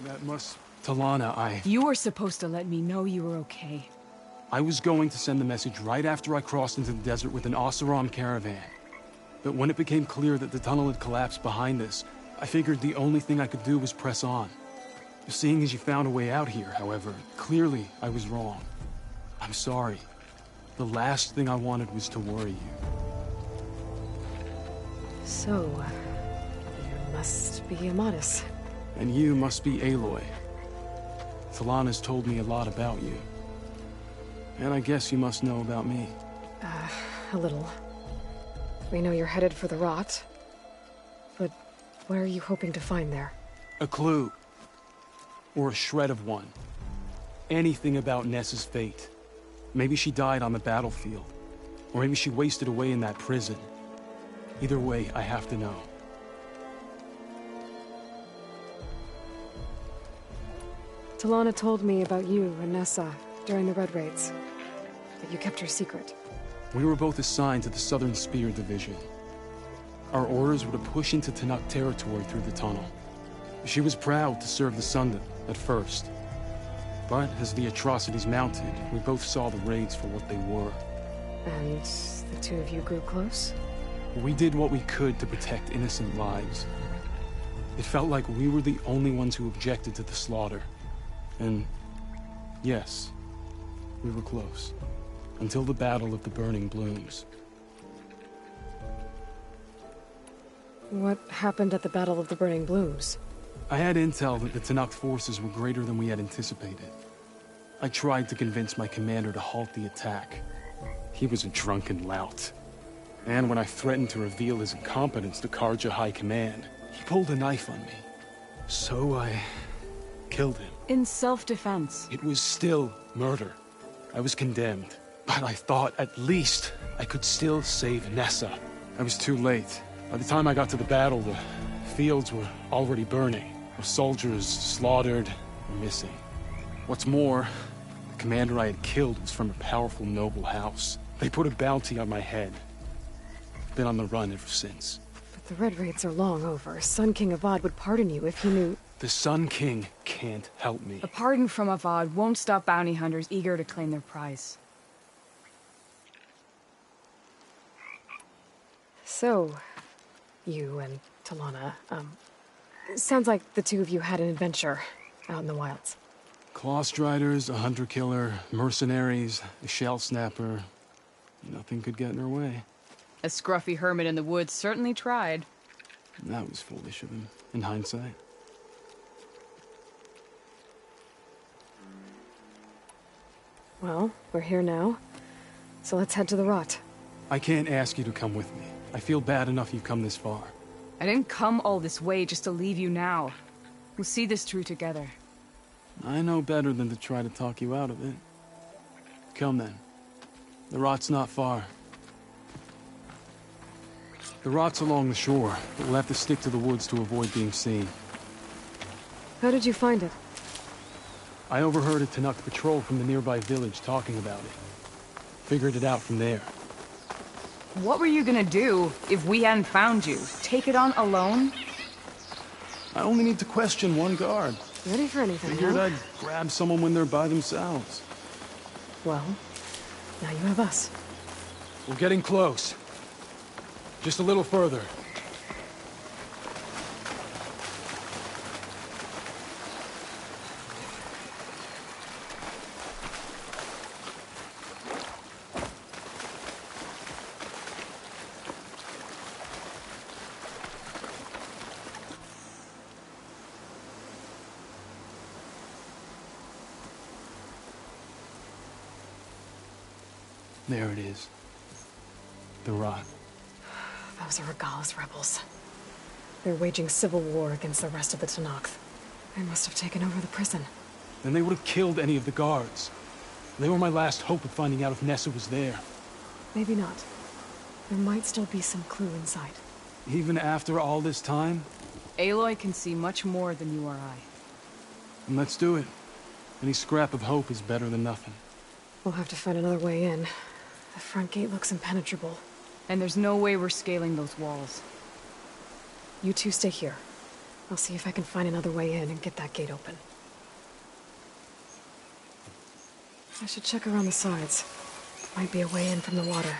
That must... Talana, You were supposed to let me know you were okay. I was going to send the message right after I crossed into the desert with an Oseram caravan. But when it became clear that the tunnel had collapsed behind us, I figured the only thing I could do was press on. Seeing as you found a way out here, however, clearly I was wrong. I'm sorry. The last thing I wanted was to worry you. So, you must be Amadis. And you must be Aloy. Talana's told me a lot about you. And I guess you must know about me. A little. We know you're headed for the Rot. But what are you hoping to find there? A clue. Or a shred of one. Anything about Nessa's fate. Maybe she died on the battlefield. Or maybe she wasted away in that prison. Either way, I have to know. Talana told me about you and Nessa during the Red Raids. But you kept her secret. We were both assigned to the Southern Spear Division. Our orders were to push into Tenakth territory through the tunnel. She was proud to serve the Sundom at first. But as the atrocities mounted, we both saw the raids for what they were. And the two of you grew close? We did what we could to protect innocent lives. It felt like we were the only ones who objected to the slaughter. And yes, we were close. Until the Battle of the Burning Blooms. What happened at the Battle of the Burning Blooms? I had intel that the Tenakth forces were greater than we had anticipated. I tried to convince my commander to halt the attack. He was a drunken lout. And when I threatened to reveal his incompetence to Karja High Command, he pulled a knife on me. So I killed him. In self-defense. It was still murder. I was condemned. But I thought at least I could still save Nessa. I was too late. By the time I got to the battle, the fields were already burning. Our soldiers slaughtered or missing. What's more, the commander I had killed was from a powerful noble house. They put a bounty on my head. I've been on the run ever since. But the Red Raids are long over. Sun King Avad would pardon you if he knew... The Sun King can't help me. A pardon from Avad won't stop bounty hunters eager to claim their prize. So, you and Talana, sounds like the two of you had an adventure out in the wilds. Clawstriders, a hunter-killer, mercenaries, a shell snapper. Nothing could get in her way. A scruffy hermit in the woods certainly tried. That was foolish of him, in hindsight. Well, we're here now, so let's head to the Rot. I can't ask you to come with me. I feel bad enough you've come this far. I didn't come all this way just to leave you now. We'll see this through together. I know better than to try to talk you out of it. Come then. The Rot's not far. The Rot's along the shore, but we'll have to stick to the woods to avoid being seen. How did you find it? I overheard a Tenakth patrol from the nearby village talking about it. Figured it out from there. What were you gonna do if we hadn't found you? Take it on alone? I only need to question one guard. Ready for anything, Figured huh? I'd grab someone when they're by themselves. Well, now you have us. We're getting close. Just a little further. There it is. The Rot. Those are Regalla's rebels. They're waging civil war against the rest of the Tenakth. They must have taken over the prison. Then they would have killed any of the guards. They were my last hope of finding out if Nessa was there. Maybe not. There might still be some clue inside. Even after all this time? Aloy can see much more than you or I. And let's do it. Any scrap of hope is better than nothing. We'll have to find another way in. The front gate looks impenetrable. And there's no way we're scaling those walls. You two stay here. I'll see if I can find another way in and get that gate open. I should check around the sides. Might be a way in from the water.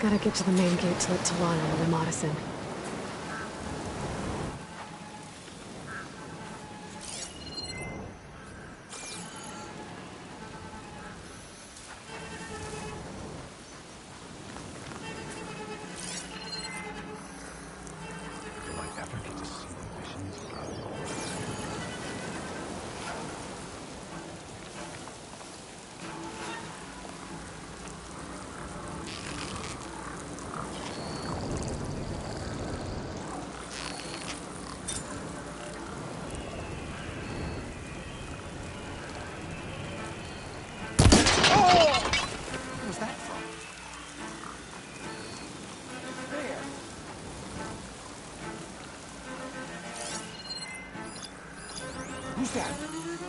Gotta get to the main gate to let Talana and Ramadas in. Who's that?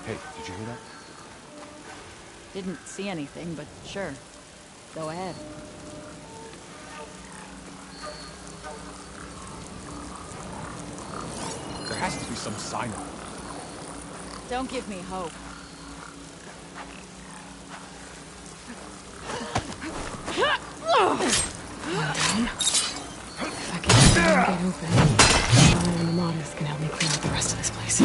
Hey, did you hear that? Didn't see anything, but sure. Go ahead. There has to be some sign of it. Don't give me hope. If I can get the gate open, Talana and Ramadas can help me clear out the rest of this place.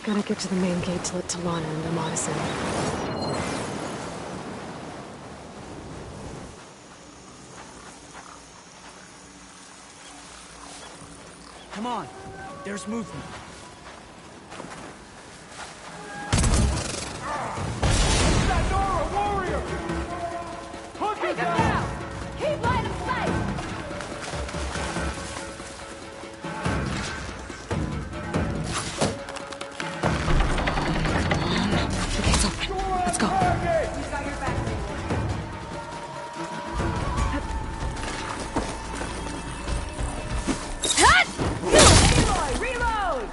Gotta get to the main gate to let Talana and Ramadas in. Come on, there's movement. That Nora warrior! Hook him down! Keep line of sight! The gate's open. Let's go. He's got your back. Reload!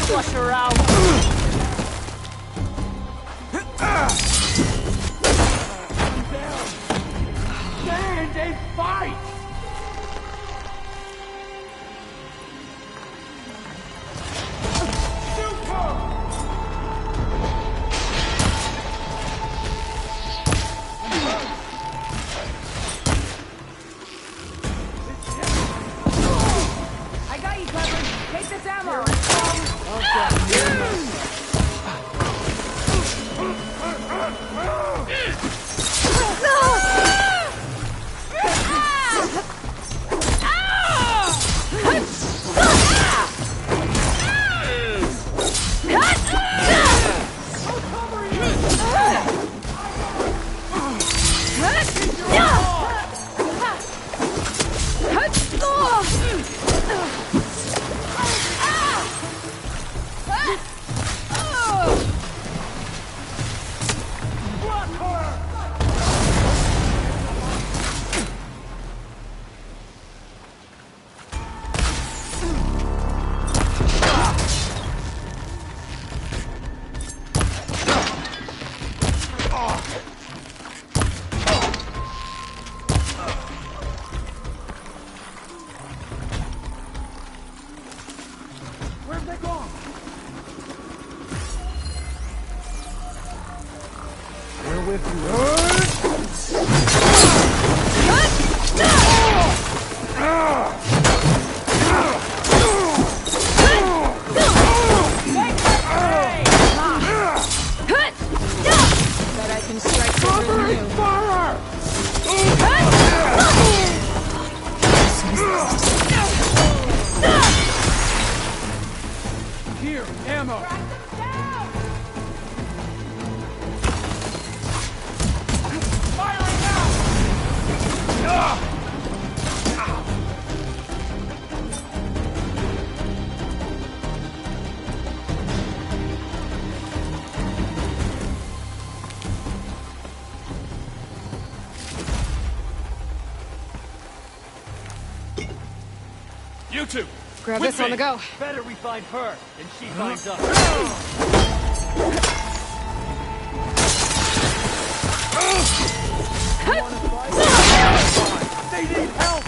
flush her out. Stand and fight! I got you covered. Take this ammo. Where've they gone? We're with Bet I can strike quicker than you. Here, ammo. Firing now! You two! Grab with this on me. the go. Better we find her than she finds us. They need help!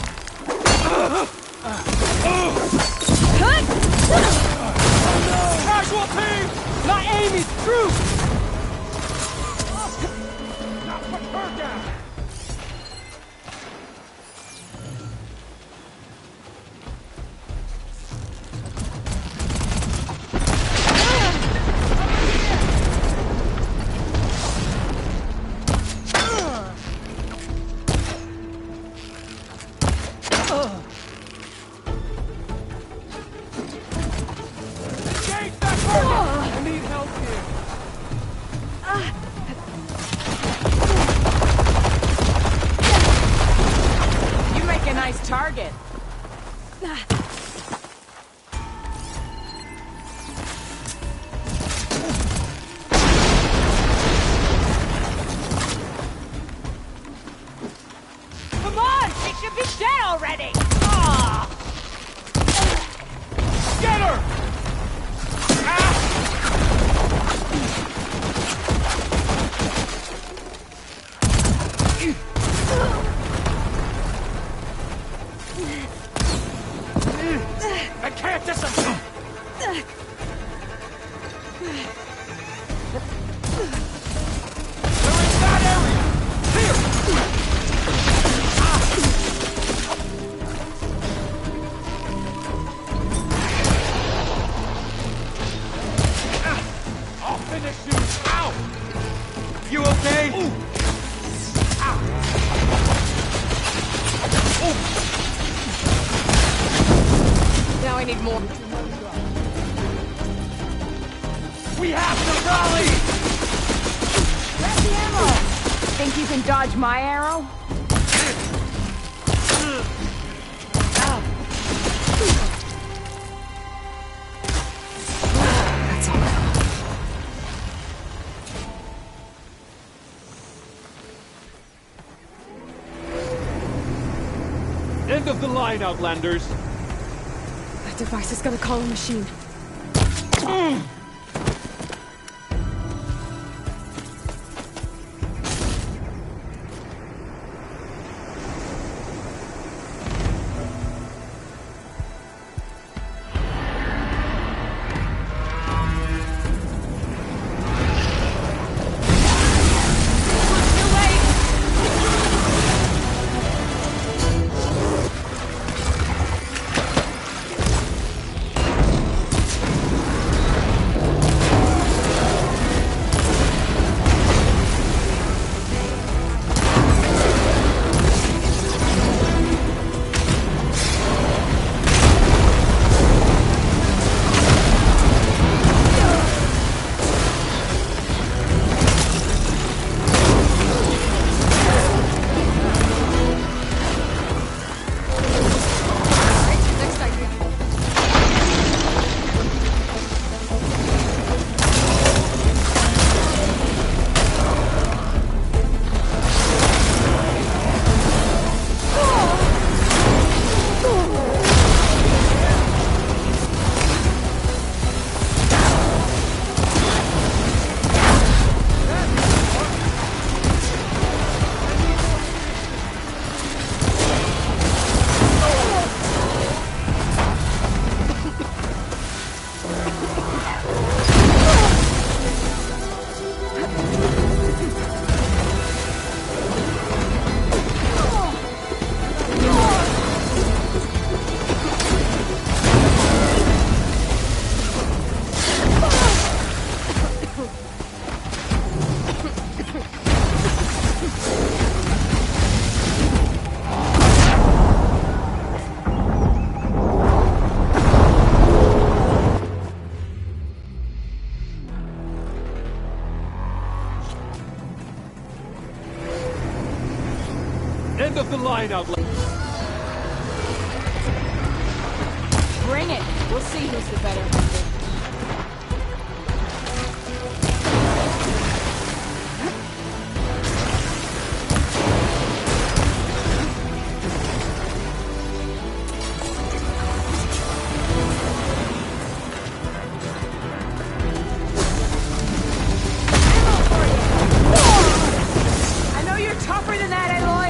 Casualty! My aim is true! Now put her down! I need help here. You make a nice target. Come on! She should be dead already! Ah! Get her! I can't disappear! They're in that area! Here! I'll finish you! Ow! You okay? Ooh. Ow! Ooh. Now I need more. We have to rally! Grab the ammo! Think you can dodge my arrow? That's all. End of the line, Outlanders. That device is gonna call a machine. End of the line out. Bring it. We'll see who's the better hunter. I know you're tougher than that, Aloy.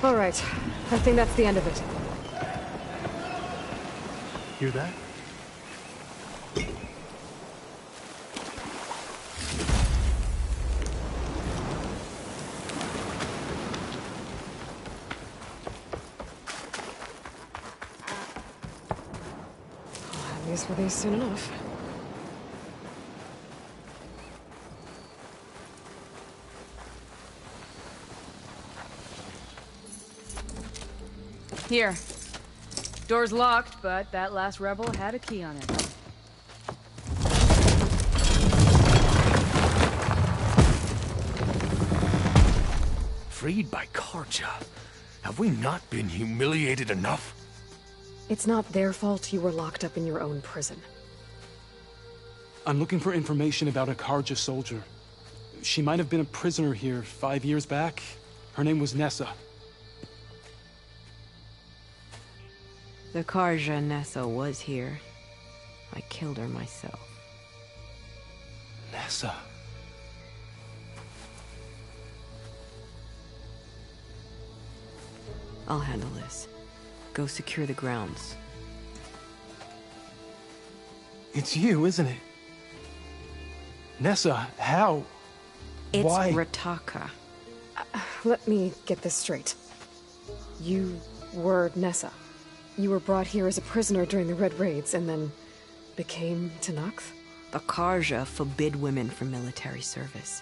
All right. I think that's the end of it. Hear that? I'll have use for these soon enough. Here. Door's locked, but that last rebel had a key on it. Freed by Carja. Have we not been humiliated enough? It's not their fault you were locked up in your own prison. I'm looking for information about a Carja soldier. She might have been a prisoner here 5 years back. Her name was Nessa. The Carja Nessa was here. I killed her myself. Nessa. I'll handle this. Go secure the grounds. It's you, isn't it? Nessa, how? It's Why? Rataka. Let me get this straight. You were Nessa. You were brought here as a prisoner during the Red Raids and then became Tenakth? The Carja forbid women from military service.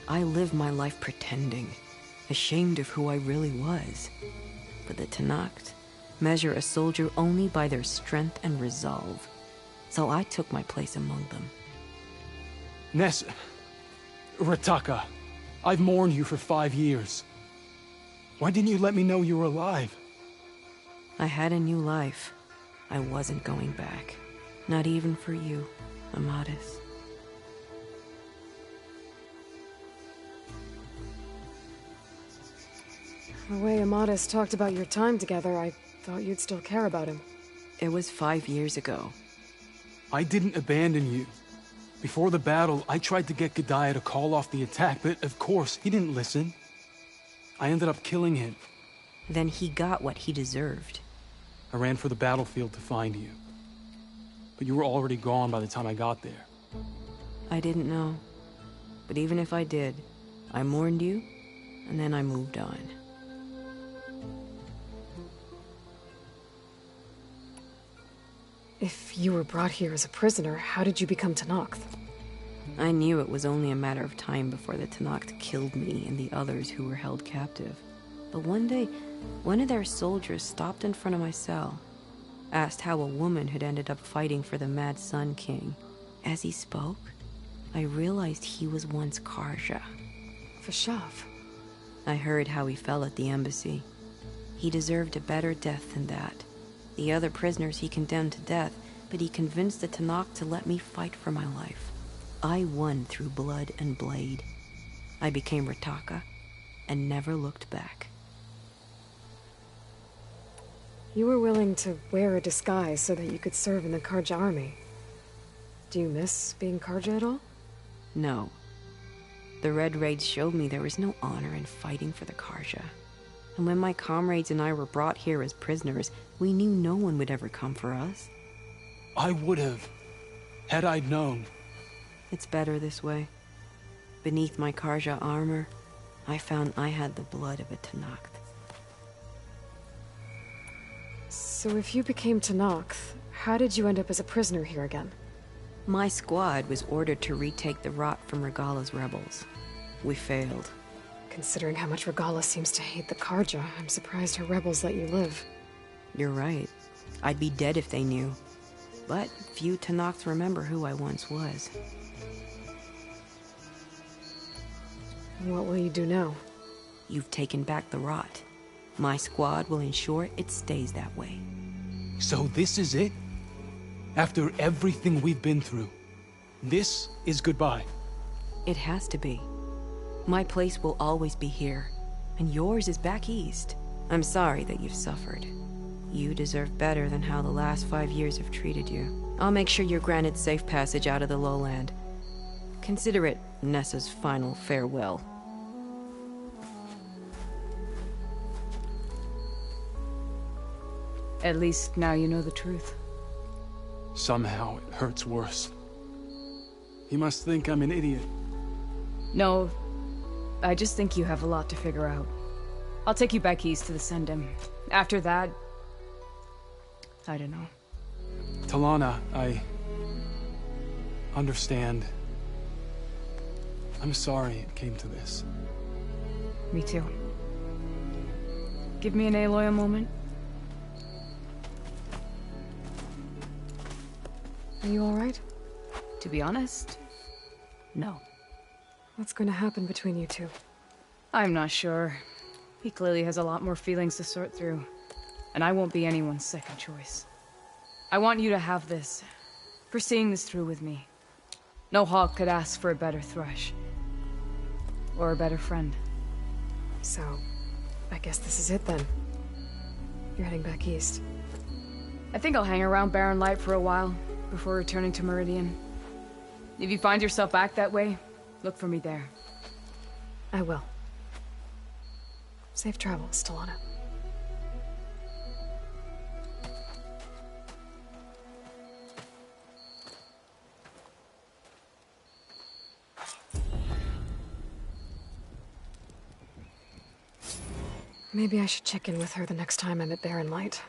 I lived my life pretending, ashamed of who I really was. But the Tenakth measure a soldier only by their strength and resolve. So I took my place among them. Nessa. Rataka. I've mourned you for 5 years. Why didn't you let me know you were alive? I had a new life. I wasn't going back. Not even for you, Amadis. The way Amadis talked about your time together, I thought you'd still care about him. It was 5 years ago. I didn't abandon you. Before the battle, I tried to get Gudaya to call off the attack, but of course, he didn't listen. I ended up killing him. Then he got what he deserved. I ran for the battlefield to find you. But you were already gone by the time I got there. I didn't know. But even if I did, I mourned you, and then I moved on. If you were brought here as a prisoner, how did you become Tenakth? I knew it was only a matter of time before the Tenakth killed me and the others who were held captive. But one day, one of their soldiers stopped in front of my cell, asked how a woman had ended up fighting for the Mad Sun King. As he spoke, I realized he was once Carja. Vashav. I heard how he fell at the embassy. He deserved a better death than that. The other prisoners he condemned to death, but he convinced the Tenakth to let me fight for my life. I won through blood and blade. I became Rataka, and never looked back. You were willing to wear a disguise so that you could serve in the Carja army. Do you miss being Carja at all? No. The Red Raids showed me there was no honor in fighting for the Carja. And when my comrades and I were brought here as prisoners, we knew no one would ever come for us. I would have, had I known. It's better this way. Beneath my Carja armor, I found I had the blood of a Tenakth. So if you became Tenakth, how did you end up as a prisoner here again? My squad was ordered to retake the Rot from Regala's rebels. We failed. Considering how much Regala seems to hate the Carja, I'm surprised her rebels let you live. You're right. I'd be dead if they knew. But few Tenakths remember who I once was. What will you do now? You've taken back the Rot. My squad will ensure it stays that way. So this is it? After everything we've been through, this is goodbye? It has to be. My place will always be here, and yours is back east. I'm sorry that you've suffered. You deserve better than how the last 5 years have treated you. I'll make sure you're granted safe passage out of the lowland. Consider it Nessa's final farewell. At least now you know the truth. Somehow it hurts worse. He must think I'm an idiot. No, I just think you have a lot to figure out. I'll take you back east to the Sendem. After that, I don't know. Talana, I understand. I'm sorry it came to this. Me too. Give me an Aloy a moment. Are you alright? To be honest, no. What's going to happen between you two? I'm not sure. He clearly has a lot more feelings to sort through. And I won't be anyone's second choice. I want you to have this. For seeing this through with me. No hawk could ask for a better thrush. Or a better friend. So, I guess this is it then. You're heading back east. I think I'll hang around Barren Light for a while, before returning to Meridian. If you find yourself back that way, look for me there. I will. Safe travels, Talana. Maybe I should check in with her the next time I'm at Barren Light.